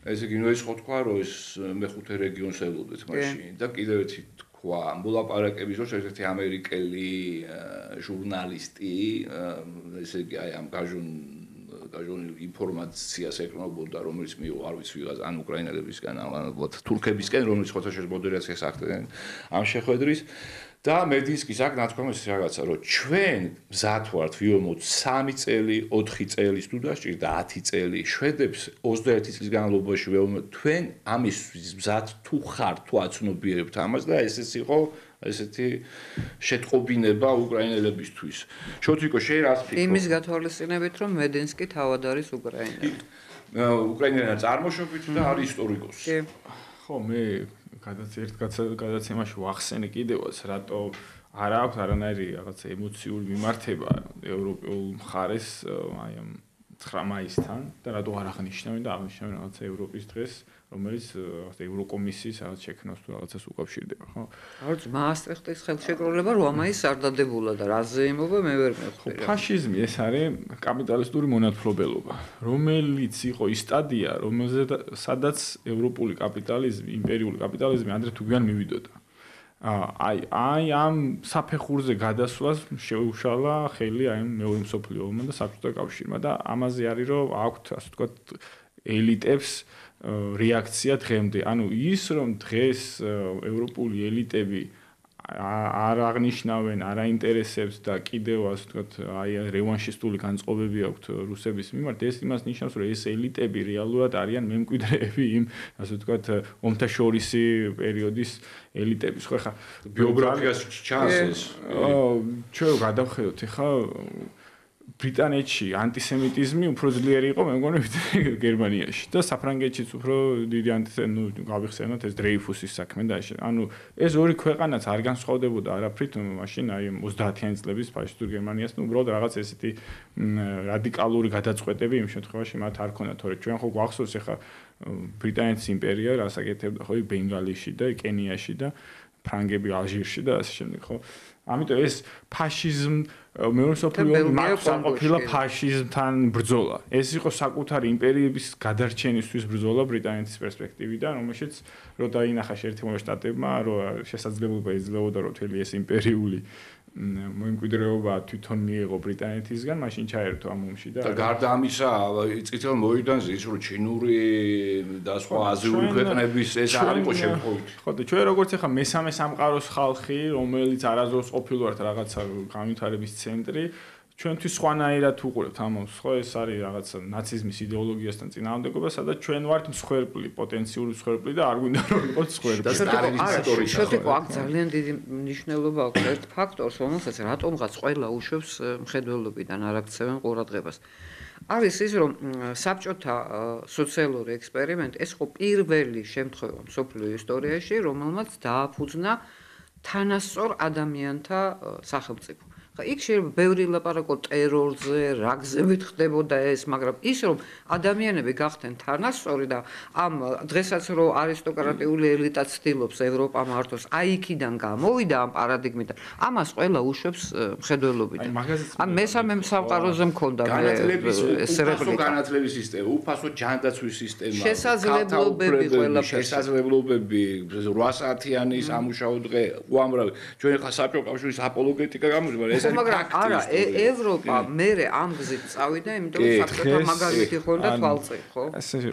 ესე იგი, ნუ ეს ხო თქვა, რომ ეს მეხუთე რეგიონს ელოდეთ მაშინ და კიდევ ერთი თქვა, მოლაპარაკების დროს ერთ-ერთი ამერიკელი ჟურნალისტი, ესე იგი, აი ამ გაჟონილ ინფორმაციას ეკრნობოდა, რომელიც მიიღო, არ ვიცი ვიღაც, ან უკრაინელებისგან, ალბათ თურქებისგან, რომელიც ხოთაშეს მოდერაციას ახდენენ ამ შეხვედრის და მედინსკის აქ ნათქვამი ის რაღაცა, რომ ჩვენ მზად ვართ ვიომოთ 3 წელი, 4 წელი თუ დასჭირდა 10 წელი, შვედებს 21 წლის განმავლობაში ვეუბნებთ, თქვენ ამისთვის მზად თუ ხართ, თუ აცნობიერებთ ამას და ესეც იყო ესეთი შეტყობინება უკრაინელებისთვის. შოთიკო, შენ რას ფიქრობ? იმის გათვალისწინებით, რომ მედინსკი თავად არის უკრაინელი. უკრაინელი წარმოშობით და არის ისტორიკოსი. კი. ხო, მე გადაცემაში ვახსენე კიდევაც, რატო არ აქვს არანაირი რაღაცა ემოციური მიმართება ევროპულ მხარეს აი ამ 9 მაისთან და რატო არ აღნიშნავენ და აღნიშნავენ რაღაცა ევროპის დღეს, რომელიც რაღაცა ევროკომისიის რაღაც შექმნას თუ რაღაცას უკავშირდება, ხო? არც მაასტრიხტის ხელშეკრულება 8 მაისს არ დადებულა და რაზე იმობა მე ვერ მეხყვი. ფაშიზმი ეს არის კაპიტალისტური მონათხრობელობა, რომელიც იყო ის სტადია, სადაც ევროპული კაპიტალიზმი, იმპერიული კაპიტალიზმი ადრე თუ გვიან მივიდოდა. აი ამ საფეხურზე გადასვლას შეუშალა ხელი აი მეორე მსოფლიო ომმა და საბჭოთა კავშირმა და ამაზე არის რომ აქვთ ასე ვთქვათ ელიტებს რეაქცია დღემდე. ანუ ის რომ დღეს ევროპული ელიტები არ აღნიშნავენ არ აინტერესებს და კიდევ ასე ვთქვათ აი რევანშისტული განწყობები აქვთ რუსების მიმართ ეს იმას ნიშნავს რომ ეს ელიტები რეალურად არიან მემკვიდრეები იმ ასე ვთქვათ ომთაშორისი პერიოდის ელიტების ხო ხა ბიოგრაფიას ჩანს ეს ჩვენ გადავხედოთ ხა ბრიტანეთში ანტისემიტიზმი უფრო ძლიერი იყო მე მგონი ვიდრე გერმანიაში და საფრანგეთშიც უფრო დიდი ანტისემიტიზმი გავიხსენოთ ეს დრეიფუსის საქმე და ანუ ეს ორი ქვეყანაც არ განსხვავდებოდა არაფრით მაშინ აი 30-იანი წლების ფაშისტურ გერმანიასთან უბრალოდ რაღაც ესეთი რადიკალური გადაწყვეტები იმ შემთხვევაში მათ არ ქონდათ თორე ჩვენ ხო გვახსოვს ახლა ბრიტანეთის იმპერია რასაკეთებდა ხო ბენგალიში და კენიაში და ფრანგები ალჟირში და ასე შემდეგ ხო ამიტომ ეს ფაშიზმ მეორე მსოფლიო ომის ყოფილა ფაშიზმთან ბრძოლა. ეს იყო საკუთარი იმპერიების გადარჩენისთვის ბრძოლა ბრიტანეთის პერსპექტივიდან, რომელშიც რო დაინახა შეერთებულ შტატებმა, რომ შესაძლებლობა იძლეოდა რომ თელი ეს იმპერიული მემკვიდრეობა თვითონ მიიღო ბრიტანეთისგან, მაშინ ჩაერთო ამ ომში და გარდა ამისა, წითელ მოედანზე ის რომ ჩინური და სხვა აზიური ქვეყნების ეს არ იყო შემთხვევით. ხო და ჩვენ როგორც ახლა მესამე სამყაროს ხალხი, რომელიც არასდროს ყოფილვართ რაღაცა განვითარების ცენტრი ჩვენთვის სხვანაირად უყურებთ ამას, ხო ეს არის რაღაცა ნაციზმის იდეოლოგიასთან წინააღმდეგობა, სადაც ჩვენ ვართ მსხვერპლი, პოტენციური მსხვერპლი და არ გვინდა რომ ვიყოთ მსხვერპლი. შეთიკო აქ ძალიან დიდი მნიშვნელობა აქვს ერთ ფაქტორს, რომელსაც რატომღაც ყველა უშვებს მხედველობიდან არ აქცევენ ყურადღებას. არის ის რომ საბჭოთა სოციალური ექსპერიმენტი ეს ხო პირველი შემთხვევა მსოფლიო ისტორიაში, რომელმაც დააფუძნა თანასწორ ადამიანთა სახელმწიფო. იქ შეიძლება ბევრი ლაპარაკო ტერორზე, რა გზებით ხდებოდა ეს, მაგრამ ის რომ ადამიანები გახდნენ თანასწორი და ამ დღესაც რომ არისტოკრატიული ელიტა ცდილობს ევროპა მართოს, აი იქიდან გამოვიდა ამ პარადიგმიდან. ამას ყველა უშვებს მხედველობიდან. ამ მესამე სამყაროზე მქონდა ეს რეპლიკა. განათლების სისტემა, უფასო ჯანდაცვის სისტემა, შესაძლებლობები ყველაფერი. შესაძლებლობები 8 საათიანი სამუშაო დღე, უამრავი. ჩვენ ხა საბჭოთა კავშირის აპოლოგეტიკა გამოდის, მაგრამ ეს მაგრამ არა ევროპა მერე ამ გზით წავიდა, იმიტომ რომ საბჭოთა მაგალითი ხონდა თვალწინ, ხო?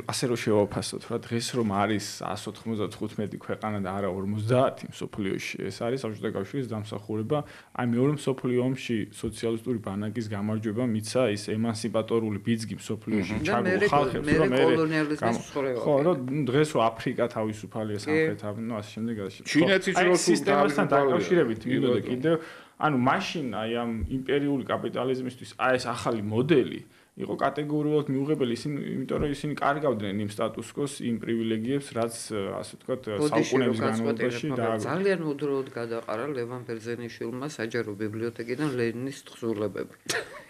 ასე რომ შევაფასოთ რა დღეს რომ არის 195 ქვეყანა და არა 50 მსოფლიოში, ეს არის საბჭოთა კავშირის დამსახურება. აი მეორე მსოფლიო ომში სოციალისტური ბანაკის გამარჯვება მიცა ის ემანსიპატორული ბიძგი მსოფლიოში ჩაგულ ხალხებს რომ კოლონიალიზმის ცხოვრება. ხო, რომ დღეს რომ აფრიკა თავისუფალია სამხრეთ ნუ ასე შემდეგ ასე. ჩინეთის რო სისტემასთან დაკავშირებით მინდოდა კიდევ ანუ მაშინ აი ამ იმპერიული კაპიტალიზმისთვის აი ეს ახალი მოდელი იყო კატეგორიულად მიუღებელი ისინი, იმიტომ რომ ისინი კარგავდნენ იმ სტატუს კოს, იმ პრივილეგიებს, რაც ასე ვთქვათ, საუკუნეების განმავლობაში ძალიან მუდროდ გადაყარა ლევან ბერძენიშვილმა საჯარო ბიბლიოთეკიდან ლენინის თხზულებები.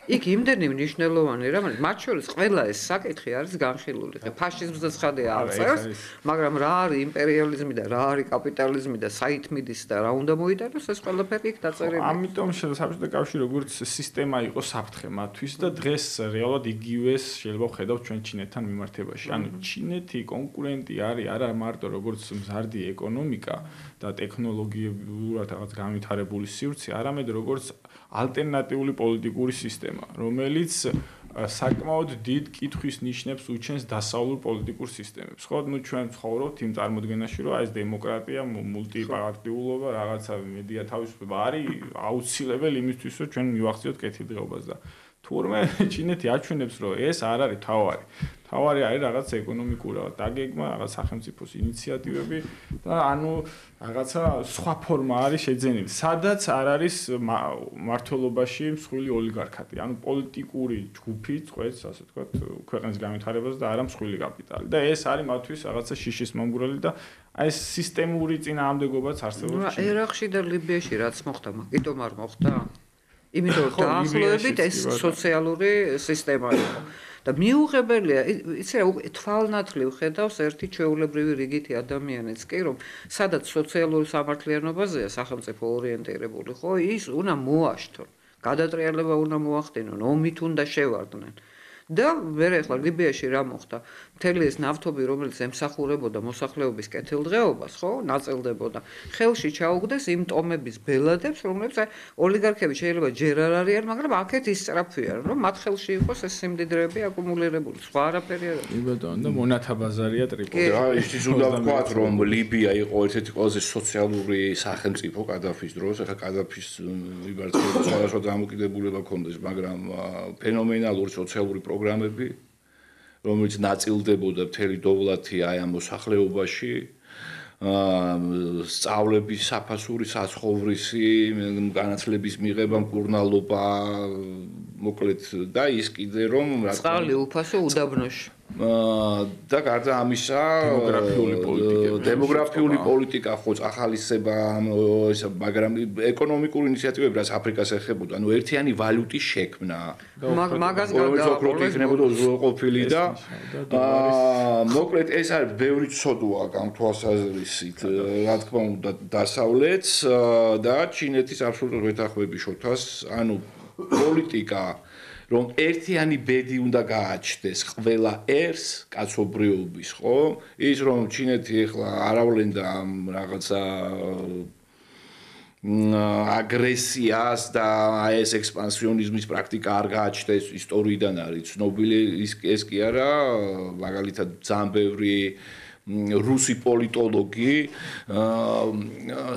იქ იმდენი მნიშვნელოვანი რამე, მათ შორის ყველა ეს საკითხი არის განხილული. ფაშიზმზე ცხადე აღწერს, მაგრამ რა არის იმპერიალიზმი და რა არის კაპიტალიზმი და საით მიდის და რა უნდა მოიტანოს, ეს ყველაფერი იქ დაწერილია. ამიტომ საბჭოთა კავშირი როგორც სისტემა იყო საფრთხე მათთვის და დღეს რეალურად იგივეს შეიძლება ვხედავთ ჩვენ ჩინეთთან მიმართებაში. ანუ ჩინეთი კონკურენტი არის არა მარტო როგორც მზარდი ეკონომიკა და ტექნოლოგიურად რაღაც განვითარებული სივრცე, არამედ როგორც ალტერნატიული პოლიტიკური სისტემა, რომელიც საკმაოდ დიდ კითხვის ნიშნებს უჩენს დასავლურ პოლიტიკურ სისტემებს. ხო, ნუ ჩვენ ცხოვრობთ იმ წარმოდგენაში, რომ ეს დემოკრატია, მულტიპარტიულობა, რაღაცა მედია თავისუფლება არის აუცილებელი იმისთვის, რომ ჩვენ მივახციოთ კეთილდღეობას და თურმე ჩინეთი აჩვენებს, რომ ეს არ არის თავარი. თავარი არის რაღაც ეკონომიკური დაგეგმა, რაღაც სახელმწიფოს ინიციატივები და ანუ რაღაცა სხვა ფორმა არის შეძენილი. სადაც არ არის მართლობაში მსხვილი ოლიგარქატი, ანუ პოლიტიკური ჯგუფი წყვეტს, ასე ვთქვათ, ქვეყნის განვითარებას და არა მსხვილი კაპიტალი. და ეს არის მათთვის რაღაცა შიშის მომგვრელი და აი ეს სისტემური წინააღმდეგობაც არსებობს. ერაყში და ლიბიაში რაც მოხდა, მაგიტომ არ მოხდა? იმიტომ რომ დაახლოებით ეს სოციალური სისტემა იყო. და მიუღებელია, იცი რა, თვალნათლივ ხედავს ერთი ჩვეულებრივი რიგითი ადამიანიც კი, რომ სადაც სოციალური სამართლიანობაზეა სახელმწიფო ორიენტირებული, ხო, ის უნდა მოაშთონ, გადატრიალება უნდა მოახდინონ, ომით უნდა შევარდნენ. და მე ახლა ლიბიაში რა მოხდა? მთელი ეს ნავთობი, რომელიც ემსახურებოდა მოსახლეობის კეთილდღეობას, ხო, ნაწილდებოდა. ხელში ჩაუგდეს იმ ტომების ბელადებს, რომლებიც ოლიგარქები შეიძლება ჯერ არ არიან, მაგრამ აქეთ ისწრაფვიან, რომ მათ ხელში იყოს ეს სიმდიდრეები აკუმულირებული. სხვა არაფერი არ არის. კი ბატონო, და მონათა ბაზარია ტრიპოლი. რა, ისიც უნდა ვთქვათ, რომ ლიბია იყო ერთ-ერთი ყველაზე სოციალური სახელმწიფო კადაფის დროს, ახლა კადაფის ვიბარცევა სხვადასხვა დამოკიდებულება ჰქონდეს, მაგრამ ფენომენალური სოციალური პროგრამები, რომელიც ნაწილდებოდა მთელი დოვლათი აი ამ მოსახლეობაში, სწავლების საფასური, საცხოვრისი, განათლების მიღება, მკურნალობა, მოკლედ და ის კიდე რომ რა თქმა წყალი უფასო უდაბნოში. და გარდა ამისა დემოგრაფიული პოლიტიკა ხო ახალისება ისა მაგრამ ეკონომიკური ინიციატივები რაც აფრიკას ეხებოდა ანუ ერთიანი ვალუტის შექმნა მაგას გარდა იქნებოდა უზრუნველყოფილი და მოკლედ ეს არის ბევრი ცოდვა ამ თვალსაზრისით რა თქმა უნდა დასავლეთს და ჩინეთის აბსოლუტურ ვეთახვები შოთას ანუ პოლიტიკა რომ ერთიანი ბედი უნდა გააჩნდეს ყველა ერს კაცობრიობის, ხო? ის რომ ჩინეთი ეხლა აავლენდა რაღაცა აგრესიას და ეს ექსპანსიონიზმის პრაქტიკა არ გააჩნდეს ისტორიიდან არის ცნობილი ეს კი არა, მაგალითად ძალიან ბევრი რუსი პოლიტოლოგი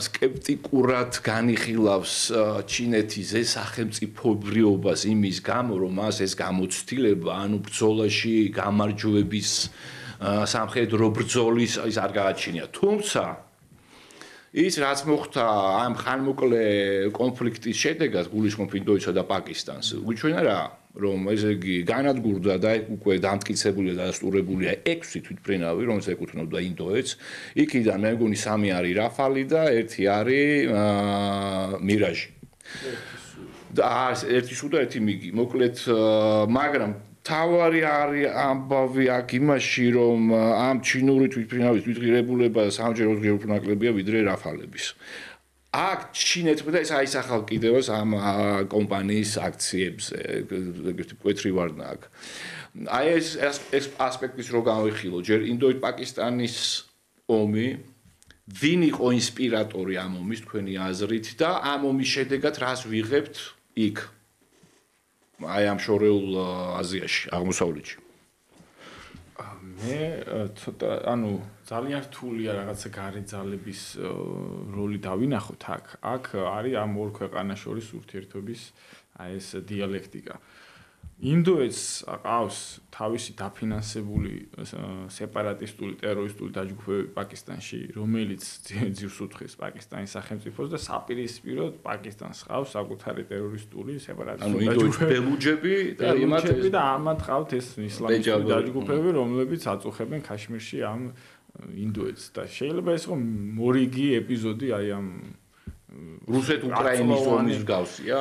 სკეპტიკურად განიხილავს ჩინეთის ეს სახელმწიფობრიობას იმის გამო, რომ მას ეს გამოცდილება, ანუ ბრძოლაში გამარჯვების სამხედრო ბრძოლის ის არ გააჩნია. თუმცა ის რაც მოხდა ამ ხანმოკლე კონფლიქტის შედეგად გულისხმობ ინდოეთსა და პაკისტანს, უჩვენა რა რომ ესე იგი განადგურდა და უკვე დამტკიცებულია და დასტურებულია 6 თვითმფრინავი, რომელიც ეკუთვნოდა ინდოეთს. იქიდან მე მგონი 3 არის რაფალი და 1 არის მირაჟი. და ერთი სუ და ერთი მიგი. მოკლედ, მაგრამ თავარი არის ამბავი აქ იმაში, რომ ამ ჩინური თვითმფრინავის თვითღირებულება სამჯერ უფრო ნაკლებია ვიდრე რაფალების. აქ ჩინეთმა და ეს აისახავ კიდევაც ამ კომპანიის აქციებზე, ეგრეთი მკვეთრი ვარდნა აქ. აი ეს ასპექტის რო გავიხილო, ჯერ ინდოეთ-პაკისტანის ომი, ვინ იყო ინსპირატორი ამ ომის თქვენი აზრით და ამ ომის შედეგად რას ვიღებთ იქ? აი ამ შორეულ აზიაში, აღმოსავლეთში. მე ცოტა, ანუ ძალიან რთულია რაღაცა გარე ძალების როლი დავინახოთ აქ. აქ არის ამ ორ ქვეყანას შორის ურთიერთობის აი ეს დიალექტიკა. ინდოეთს ყავს თავისი დაფინანსებული სეპარატისტული ტერორისტული დაჯგუფებები პაკისტანში, რომელიც ძირს უთხრის პაკისტანის სახელმწიფოს და საპირისპიროდ პაკისტანს ყავს საკუთარი ტერორისტული სეპარატისტული დაჯგუფებები, ბელუჯები და იმათები და ამათ ყავთ ეს ისლამისტური დაჯგუფებები, რომლებიც აწუხებენ ქაშმირში ამ ინდოეთს და შეიძლება ეს იყო მორიგი ეპიზოდი აი ამ რუსეთ-უკრაინის ომის მსგავსია?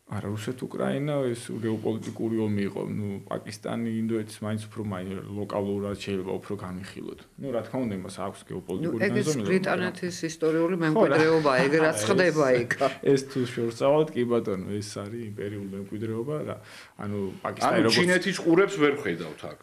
არა, რუსეთ-უკრაინა ეს გეოპოლიტიკური ომი იყო. ნუ პაკისტანი, ინდოეთის მაინც უფრო ლოკალურად შეიძლება უფრო განიხილოთ. ნუ რა თქმა უნდა, იმას აქვს გეოპოლიტიკური ნაზონი. ეს ბრიტანეთის ისტორიული მემკვიდრეობა, ეგრაც ხდება იქ. ეს თუ შორსავთ, კი ბატონო, ეს არის იმპერიული მემკვიდრეობა რა. ანუ პაკისტანი როგორც ჩინეთის ყურებს ვერ ხედავთ აქ.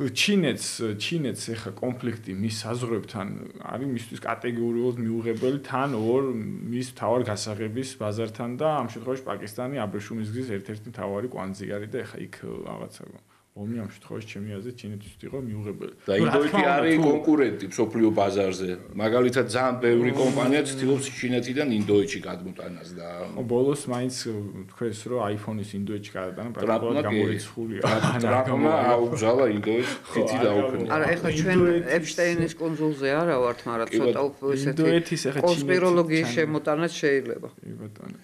ჩინეთს ეხა კონფლიქტი მის საზღვრებთან არის მისთვის კატეგორიულად მიუღებელი თან ორ მის თავარ გასაღების ბაზართან და ამ შემთხვევაში პაკისტანი აბრეშუმის გზის ერთ-ერთი მთავარი კვანძი არის და ეხა იქ რაღაცა ომი ამ შემთხვევაში ჩემი აზრით ჩინეთისთვის იყო მიუღებელი. და ინდოეთი არის კონკურენტი მსოფლიო ბაზარზე. მაგალითად ძალიან ბევრი კომპანია ცდილობს ჩინეთიდან ინდოეთში გადმოტანას და ბოლოს მაინც თქვენს რომ iPhone-ის ინდოეთში გადატანა პრაქტიკულად გამორიცხულია. ტრამპმა აუგზავნა ინდოეთს ხითი დაუქმნა. არა, ეხლა ჩვენ ეპშტეინის კონსულზე არა ვართ, მაგრამ ცოტა ესეთი კონსპიროლოგიის შემოტანაც შეიძლება. კი ბატონო.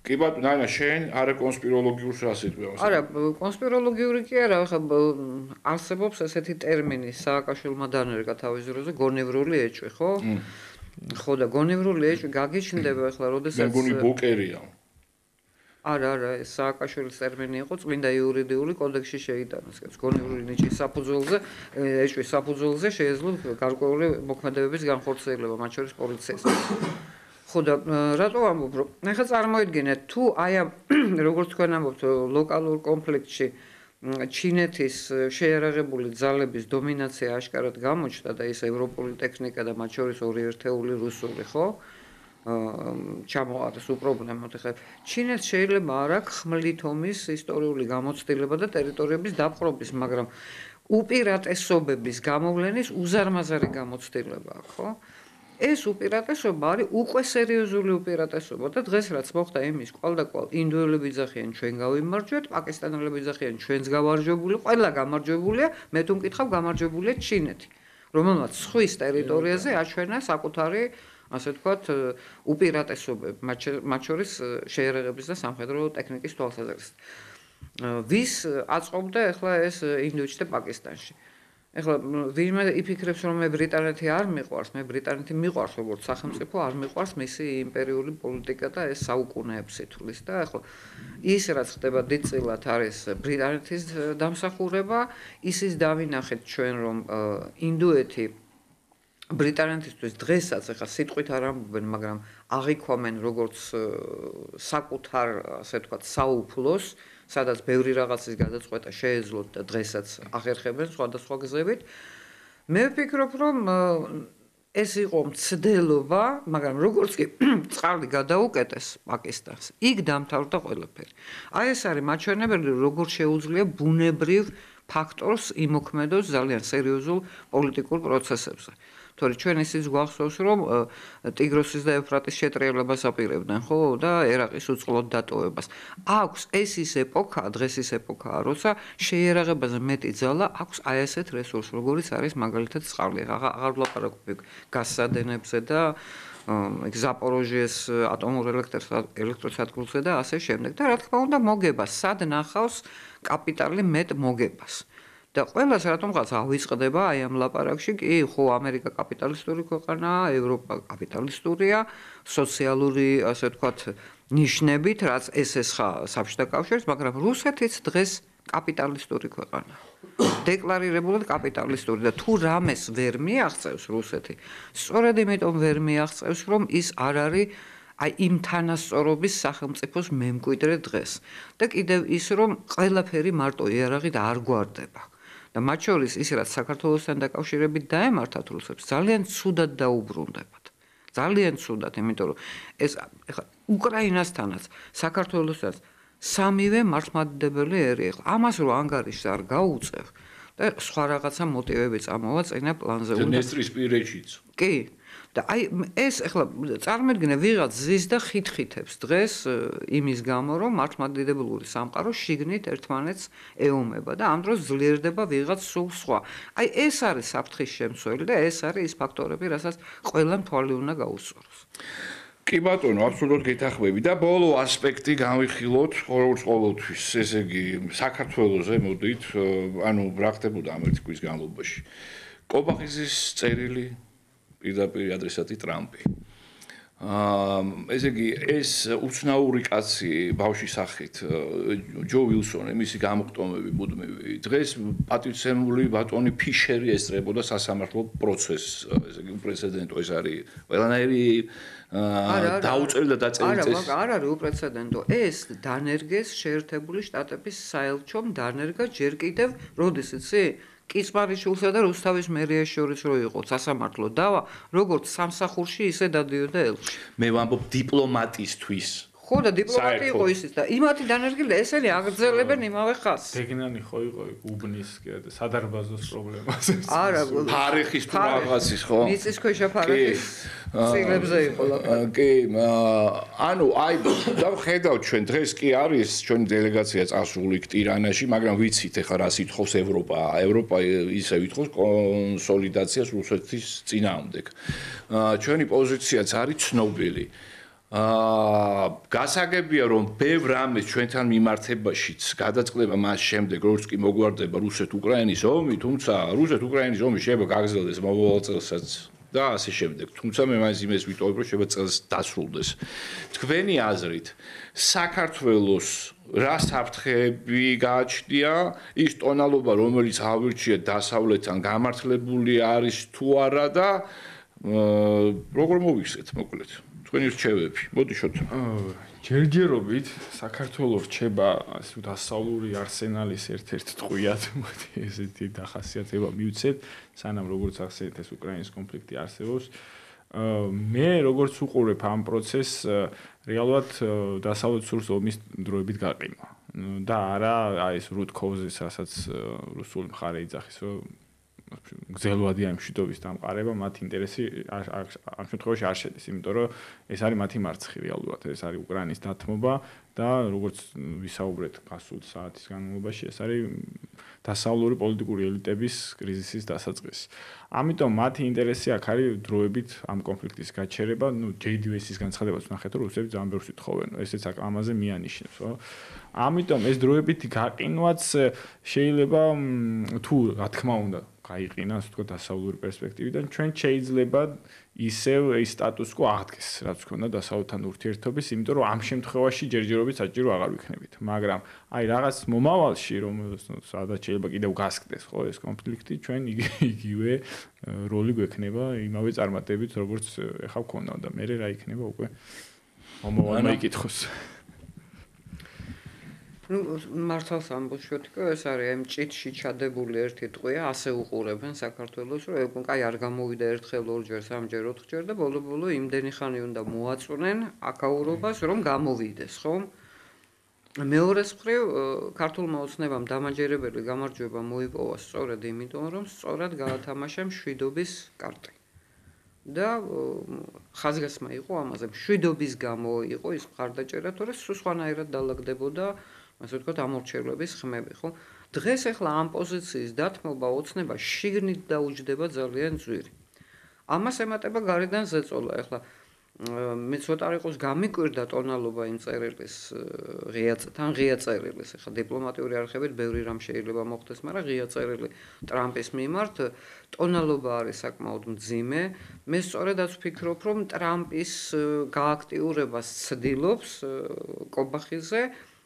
კი ბატონო, ანა შენ არა კონსპიროლოგიურს რას იტყვევს? არა, კონსპიროლოგიური კი არა, ხა არსებობს ესეთი ტერმინი სააკაშვილმა დანერგა თავის დროზე გონევრული ეჭვი, ხო? ხო და გონევრული ეჭვი გაგიჩნდება ახლა, როდესაც მე მგონი ბოკერია. არა, ეს სააკაშვილის ტერმინი იყო, წმინდა იურიდიული კოდექსში შეიტანეს. გონევრული ნიჭის საფუძველზე, ეჭვის საფუძველზე შეიძლება გარკვეული მოქმედებების განხორციელება, მათ შორის პოლიციის. ხო და რატო ამბობ, რომ ახლა წარმოიდგინეთ, თუ აი ამ როგორც თქვენ ამბობთ, ლოკალურ კონფლიქტში ჩინეთის შეიარაღებული ძალების დომინაცია აშკარად გამოჩნდა და ის ევროპული ტექნიკა და მათ შორის ორი ერთეული რუსული, ხო? ჩამოყარეს უპრობლემოდ. ეხლა ჩინეთს შეიძლება არ აქვს ხმლით ომის ისტორიული გამოცდილება და ტერიტორიების დაპყრობის, მაგრამ უპირატესობების გამოვლენის უზარმაზარი გამოცდილება აქვს, ხო? ეს უპირატესობა არის უკვე სერიოზული უპირატესობა და დღეს რაც მოხდა იმის კვალდაკვალ ინდოელები ძახიან ჩვენ გავიმარჯვეთ, პაკისტანელები ძახიან ჩვენც გავარჯვებული, ყველა გამარჯვებულია, მე თუ მკითხავ გამარჯვებულია ჩინეთი, რომელმაც სხვის ტერიტორიაზე აჩვენა საკუთარი ასე ვთქვათ, უპირატესობები, მათ შორის შეიარაღების და სამხედრო ტექნიკის თვალსაზრისით. ვის აწყობდა ახლა ეს ინდოეთში და პაკისტანში? ახლა ვინმე იფიქრებს, რომ მე ბრიტანეთი არ მიყვარს, მე ბრიტანეთი მიყვარს როგორც სახელმწიფო, არ მიყვარს მისი იმპერიული პოლიტიკა და ეს საუკუნეებს ითვლის და ახლა ის რაც ხდება დიდწილად არის ბრიტანეთის დამსახურება, ისიც დავინახეთ ჩვენ, რომ ინდოეთი ბრიტანეთისთვის დღესაც ახლა სიტყვით არ ამბობენ, მაგრამ აღიქვამენ როგორც საკუთარ, ასე ვთქვათ, საუფლოს, სადაც ბევრი რაღაცის გადაწყვეტა შეეძლოთ და დღესაც ახერხებენ სხვადასხვა გზებით. მე ვფიქრობ, რომ ეს იყო მცდელობა, მაგრამ როგორც კი წყალი გადაუკეტეს პაკისტანს, იქ დამთავრდა ყველაფერი. აი ეს არის მაჩვენებელი, როგორ შეუძლია ბუნებრივ ფაქტორს იმოქმედოს ძალიან სერიოზულ პოლიტიკურ პროცესებზე. თორე ჩვენ ისიც გვახსოვს, რომ ტიგროსის და ევრფრატის შეტრიალებას აპირებდნენ, ხო, და ერაყის უწყლოდ დატოვებას. აქვს ეს ის ეპოქა, დღეს ის ეპოქაა, როცა შეიარაღებაზე მეტი ძალა აქვს აი ესეთ რესურს, როგორიც არის მაგალითად წყალი. აღარ ვლაპარაკობ გაზსადენებზე და ზაპოროჟიეს ატომურ ელექტროსადგურზე და ასე შემდეგ. და რა თქმა უნდა, მოგებას, სად ნახავს კაპიტალი მეტ მოგებას. და ყველას რატომღაც ავიწყდება აი ამ ლაპარაკში, კი, ხო, ამერიკა კაპიტალისტური ქვეყანაა, ევროპა კაპიტალისტურია, სოციალური, ასე ვთქვათ, ნიშნებით, რაც ესესხა საბჭოთა კავშირს, მაგრამ რუსეთიც დღეს კაპიტალისტური ქვეყანაა. დეკლარირებულად კაპიტალისტური და თუ რამეს ვერ მიაღწევს რუსეთი, სწორედ იმიტომ ვერ მიაღწევს, რომ ის არ არის აი იმ თანასწორობის სახელმწიფოს მემკვიდრე დღეს. და კიდევ ის, რომ ყველაფერი მარტო იარაღით არ გვარდება. და მათ შორის ის რაც საქართველოსთან დაკავშირებით დაემართათ რუსებს, ძალიან ცუდად დაუბრუნდებათ. ძალიან ცუდად, იმიტომ რომ ეს ეხლა უკრაინასთანაც, საქართველოსაც სამივე მართლმადიდებელი ერი ეხლა ამას რო ანგარიშს არ გაუწევ და სხვა რაღაცა მოტივები წამოვა წინა პლანზე. დნესტრისპირეთშიც. კი. და აი ეს ახლა წარმოიდგინე ვიღაც ზის და ხითხითებს დღეს იმის გამო რომ მართლმადიდებლური სამყარო შიგნით ერთმანეთს ეომება და ამ დროს ძლიერდება ვიღაც სულ სხვა. აი ეს არის საფრთხის შემცველი და ეს არის ის ფაქტორები, რასაც ყველა თვალი უნდა გაუსწოროს. კი ბატონო, აბსოლუტურად გეთანხმები და ბოლო ასპექტი განვიხილოთ როგორც ყოველთვის, ესე იგი საქართველოზე მოდით, ანუ რა ხდებოდა ამ ერთი თვის განმავლობაში. კობახიზის წერილი პირდაპირ ადრესატი ტრამპი. ესე იგი ეს უცნაური კაცი ბავშვის სახით ჯო ვილსონი, მისი გამოხტომები მუდმივი. დღეს პატივცემული ბატონი ფიშერი ესწრებოდა სასამართლო პროცესს, ესე იგი უპრეცედენტო ეს არის. ყველანაირი დაუწერილი და დაწერილი წესი. არ არის უპრეცედენტო. ეს დანერგეს შეერთებული შტატების საელჩომ დანერგა ჯერ კიდევ როდის იცი? კიცმარიშვილსა და რუსთავის მერიას შორის რო იყო სასამართლო დავა, როგორც სამსახურში, ისე დადიოდა ელჩი. მე ვამბობ დიპლომატისთვის. ხო და დიპლომატი იყო ისიც და იმათი დანერგილი ესენი აგრძელებენ იმავე ხაზს. დეგნანი ხო იყო უბნის კიდე სადარბაზოს პრობლემას. არა, ფარეხის თუ რაღაცის ხო? მიწისქვეშა ფარეხის წილებზე იყო ლაპარაკი. კი, ანუ აი დავხედავ ჩვენ დღეს კი არის ჩვენი დელეგაცია წასული ტირანაში, მაგრამ ვიცით ეხლა რა სიტყავს ევროპა. ევროპა ისე ვითხოვს კონსოლიდაციას რუსეთის წინააღმდეგ. ჩვენი პოზიციაც არის ცნობილი. გასაგებია რომ ბევრ რამეს ჩვენთან მიმართებაშიც გადაწყდება მას შემდეგ როგორც კი მოგვარდება რუსეთ-უკრაინის ომი, თუმცა რუსეთ-უკრაინის ომი შეიძლება გაგრძელდეს მომავალ წელსაც და ასე შემდეგ. თუმცა მე მაინც იმას ვიტყობ, რომ შეიძლება წელს დასრულდეს. თქვენი აზრით, საქართველოს რა საფრთხეები გააჩნია, ის ტონალობა, რომელიც ავირჩიეთ დასავლეთთან, გამართლებული არის თუ არა და როგორ მოვიხსენეთ მოკლედ? თქვენი რჩევები. მოდი შოთა. ჯერჯერობით საქართველოს რჩება ასე დასავლური არსენალის ერთ-ერთ ტყვიად, მოდი ესეთი დახასიათება მივცეთ, სანამ როგორც ახსენეთ ეს უკრაინის კონფლიქტი არსებობს. მე როგორც უყურებ ამ პროცესს, რეალურად დასავლეთ სურს ომის დროებით გაყინვა. და არა აი ეს რუდკოვზის, რასაც რუსული მხარე იძახის, რომ გზელვადია იმ მშვიდობის დამყარება, მათ ინტერესი ამ შემთხვევაში არ შედის, იმიტომ რომ ეს არის მათი მარცხი რეალურად, ეს არის უკრაინის დათმობა და როგორც ვისაუბრეთ გასულ საათის განმავლობაში, ეს არის დასავლური პოლიტიკური ელიტების კრიზისის დასაწყისი. ამიტომ მათი ინტერესი აქ არის დროებით ამ კონფლიქტის გაჩერება, JDS-ის განცხადებაც ნახეთ, რომ რუსები ძალიან ბევრს ითხოვენ, ესეც ამაზე მიანიშნებს, ხო? ამიტომ ეს დროებითი გაყინვაც შეიძლება თუ რა თქმა უნდა გაიყინა, ასე ვთქვათ, დასავლური პერსპექტივიდან, ჩვენ შეიძლება ისევ ის სტატუს კო აღდგეს, რაც ქონდა დასავლეთთან ურთიერთობის, იმიტომ რომ ამ შემთხვევაში ჯერჯერობით საჭირო აღარ ვიქნებით. მაგრამ აი რაღაც მომავალში, რომ სადაც შეიძლება კიდევ გასკდეს, ხო, ეს კონფლიქტი, ჩვენ იგივე როლი გვექნება იმავე წარმატებით, როგორც ეხლა ვქონდა და მე რა იქნება უკვე მომავალმა იკითხოს. მართალს ამბობს შეთქო, ეს არის ამ ჭიტში ჩადებული ერთი ტყვია, ასე უყურებენ საქართველოს, რომ კაი არ გამოვიდა ერთხელ, ორჯერ, სამჯერ, ოთხჯერ და ბოლო-ბოლო იმდენი ხანი უნდა მოაწყვნენ აკაურობას, რომ გამოვიდეს, ხო? მეორეს მხრივ, ქართულმა ოცნებამ დამაჯერებელი გამარჯვება მოიპოვა სწორედ იმიტომ, რომ სწორად გაათამაშა მშვიდობის კარტი. და ხაზგასმა იყო ამაზე, მშვიდობის გამო იყო ის მხარდაჭერა, თორე სულ სხვანაირად დაალაგდებოდა ასე ვთქვათ, ამორჩევლების ხმები, ხო? დღეს ახლა ამ პოზიციის დათმობა ოცნება შიგნით დაუჯდება ძალიან ძვირი. ამას ემატება გარედან ზეწოლა, ახლა მე ცოტა არ იყოს გამიკვირდა ტონალობა იმ წერილის ღია წერილის, ახლა დიპლომატიური არხებით ბევრი რამ შეიძლება მოხდეს, მაგრამ ღია წერილი ტრამპის მიმართ ტონალობა არის საკმაოდ მძიმე. მე სწორედაც ვფიქრობ, რომ ტრამპის გააქტიურებას ცდილობს კობახიზე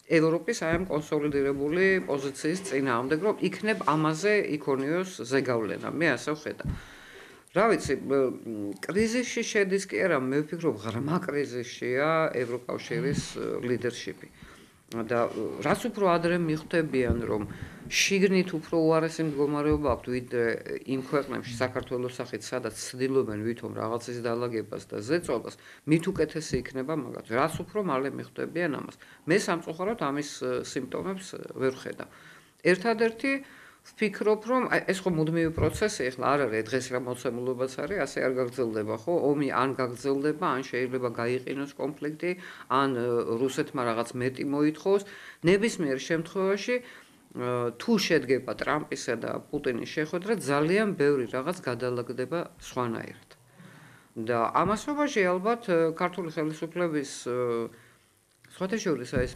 ევროპის აი ამ კონსოლიდირებული პოზიციის წინააღმდეგ, რომ იქნებ ამაზე იქონიოს ზეგავლენა. მე ასე ვხედავ. რა ვიცი, კრიზისში შედის კი არა, მე ვფიქრობ, ღრმა კრიზისშია ევროკავშირის ლიდერშიპი. და რაც უფრო ადრე მიხვდებიან, რომ შიგნით უფრო უარესი მდგომარეობა აქვთ ვიდრე იმ ქვეყნებში, საქართველოს სახით, სადაც ცდილობენ ვითომ რაღაცის დაალაგებას და ზეწოლას, მით უკეთესი იქნება მაგათ. რაც უფრო მალე მიხვდებიან ამას. მე სამწუხაროდ ამის სიმპტომებს ვერ ვხედავ. ერთადერთი ვფიქრობ, რომ ეს ხო მუდმივი პროცესი, ახლა არ არის დღეს რა მოცემულობაც არის, ასე არ გაგრძელდება, ხო? ომი ან გაგრძელდება, ან შეიძლება გაიყინოს კონფლიქტი, ან რუსეთმა რაღაც მეტი მოითხოვს. ნებისმიერ შემთხვევაში თუ შედგება ტრამპისა და პუტინის შეხვედრა, ძალიან ბევრი რაღაც გადაალაგდება სხვანაირად. და ამასობაში ალბათ ქართული ხელისუფლების სხვათა შორის ეს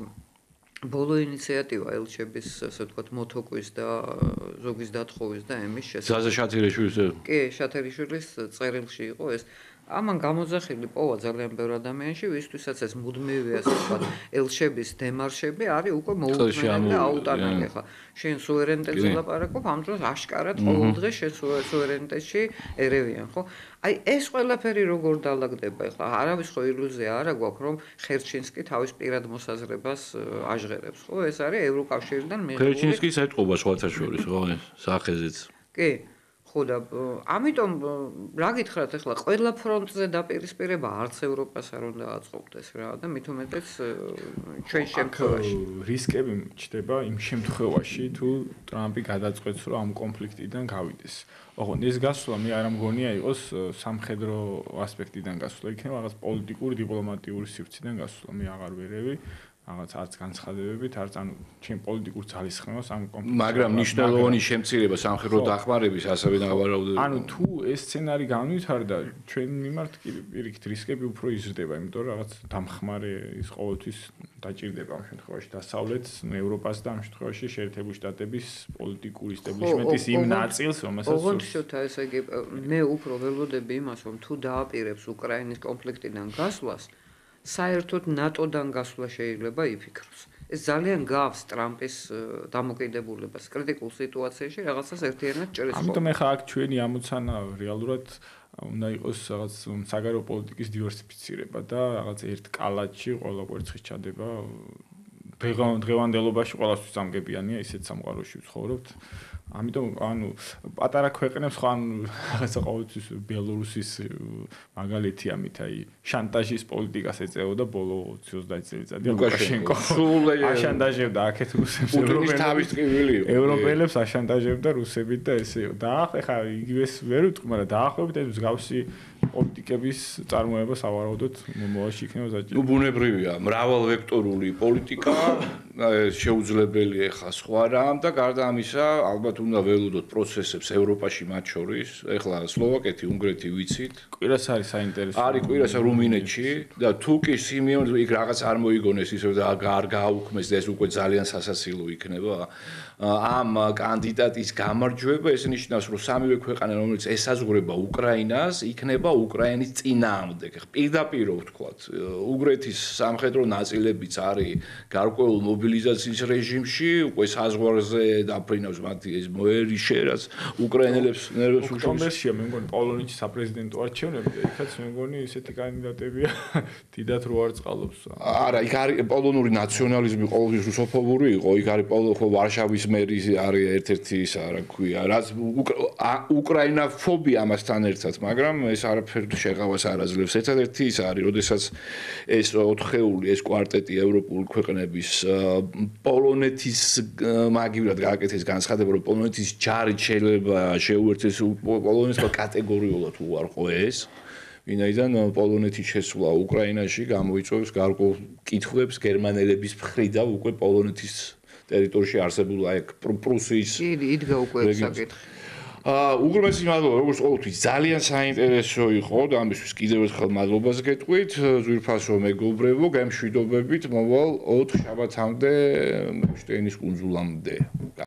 ბოლო ინიციატივა ელჩების, ასე ვთქვათ, მოთოკვის და ზოგის დათხოვის და ემის შესახებ. ზაზა შათერიშვილის. კი, შათერიშვილის წერილში იყო ეს. ამან გამოძახილი პოვა ძალიან ბევრ ადამიანში, ვისთვისაც ეს მუდმივი, ასე ვთქვათ, ელჩების დემარშები არის უკვე მოუწმენელი და აუტანელი. ხა, შენ სუვერენიტეტზე ლაპარაკობ, ამ დროს აშკარად ყოველდღე შენ სუვერენიტეტში ერევიან, ხო? აი ეს ყველაფერი როგორ დაალაგდება, ხა, არავის ხო ილუზია არ აქვს, რომ ხერჩინსკი თავის პირად მოსაზრებას აჟღერებს, ხო? ეს არის ევროკავშირიდან მიღებული. ხერჩინსკის ეთყობა სხვათა შორის, ხო, სახეზეც. კი. ხო და ამიტომ რა გითხრათ ახლა ყველა ფრონტზე დაპირისპირება არც ევროპას არ უნდა აწყობდეს რა და მით უმეტეს ჩვენ შემთხვევაში რისკები ჩდება იმ შემთხვევაში თუ ტრამპი გადაწყვეტს რომ ამ კონფლიქტიდან გავიდეს. ოღონდ ეს გასვლა მე არ მგონია იყოს სამხედრო ასპექტიდან გასვლა, იქნება რაღაც პოლიტიკური, დიპლომატიური სივრციდან გასვლა. მე აღარ ვერევი რაღაც არც განცხადებებით, არც ანუ ჩემ პოლიტიკურ ძალისხმევას ამ კონფლიქტში. მაგრამ მნიშვნელოვანი შემცირება სამხედრო დახმარების ასევე დავარაუდებ. ანუ თუ ეს სცენარი განვითარდა, ჩვენ მიმართ კი პირიქით რისკები უფრო იზრდება, იმიტომ რომ რაღაც დამხმარე ის ყოველთვის დაჭირდება ამ შემთხვევაში დასავლეთს, ევროპას და ამ შემთხვევაში შეერთებული შტატების პოლიტიკური ისტაბლიშმენტის იმ ნაწილს, რომელსაც ოღონდ შოთა ესე იგი მე უფრო ველოდები იმას, რომ თუ დააპირებს უკრაინის კონფლიქტიდან გასვლას, საერთოდ ნატოდან გასვლა შეიძლება იფიქროს. ეს ძალიან გავს ტრამპის დამოკიდებულებას კრიტიკულ სიტუაციაში რაღაცას ერთიანად ჭრის. ამიტომ ეხა აქ ჩვენი ამოცანა რეალურად უნდა იყოს რაღაც საგარეო პოლიტიკის დივერსიფიცირება და რაღაც ერთ კალათში ყველა კვერცხის ჩადება დღევანდელობაში ყველასთვის წამგებიანია ისეთ სამყაროში ვცხოვრობთ. ამიტომ ანუ პატარა ქვეყნებს ხო ან რაღაცა ყოველთვის ბელორუსის მაგალითი ამით აი შანტაჟის პოლიტიკას ეწეოდა ბოლო 20-30 წელიწადი ლუკაშენკო. აშანტაჟებდა აქეთ რუსებს ევროპელებს აშანტაჟებდა რუსებით და ესეო. და ახლა იგივეს ვერ ვიტყვი, მაგრამ დაახლოებით ეს მსგავსი პოლიტიკების წარმოება სავარაუდოდ მომავალში იქნება საჭირო. ნუ ბუნებრივია, მრავალვექტორული პოლიტიკა, შეუძლებელია ხა სხვა რამ და გარდა ამისა, ალბათ უნდა ველოდოთ პროცესებს ევროპაში მათ შორის. ეხლა სლოვაკეთი, უნგრეთი ვიცით. კვირას არის საინტერესო. არის კვირას რუმინეთში და თუ კი სიმეონ იქ რაღაც არ მოიგონეს ისე და არ გააუქმეს და ეს უკვე ძალიან სასაცილო იქნება. ამ კანდიდატის გამარჯვება ეს ნიშნავს, რომ სამივე ქვეყანა, რომელიც ესაზღვრება უკრაინას, იქნება უკრაინის წინააღმდეგ. პირდაპირ ვთქვათ, უნგრეთის სამხედრო ნაწილებიც არის გარკვეულ მობილიზაციის რეჟიმში, უკვე საზღვარზე დაფრინავს მათი ეს მოერიშე, რაც უკრაინელებს ნერვებს უშლის. ოქტომბერშია მე მგონი პოლონეთის საპრეზიდენტო არჩევნები და იქაც მე მგონი ისეთი კანდიდატებია დიდად რო არ წყალობს. არა, იქ არის პოლონური ნაციონალიზმი ყოველთვის რუსოფობური იყო, იქ არის ხო ვარშავის მერი არის ერთ-ერთი ის რა ქვია, რაც უკრაინა ფობია ამასთან ერთად, მაგრამ ეს არაფერ შეღავას არ აძლევს. ერთადერთი ის არის, როდესაც ეს 4-ხეული ეს კვარტეტი ევროპული ქვეყნების პოლონეთის მაგივრად გააკეთეს განცხადება, რომ პოლონეთის ჯარი შეიძლება შეუერთდეს პოლონეთს კატეგორიულად უარყო ეს. ვინაიდან პოლონეთის შესვლა უკრაინაში გამოიწვევს გარკვეულ კითხვებს გერმანელების მხრიდან უკვე პოლონეთის ტერიტორიში არსებულ აი პრუსიის იდგა უკვე საკითხი. უგრმესი მადლობა, როგორც ყოველთვის ძალიან საინტერესო იყო და ამისთვის კიდევ ერთხელ მადლობას გეტყვით. ზვირფასო მეგობრებო, გემშვიდობებით, მოვალ 4 შაბათამდე შტეინის კუნძულამდე.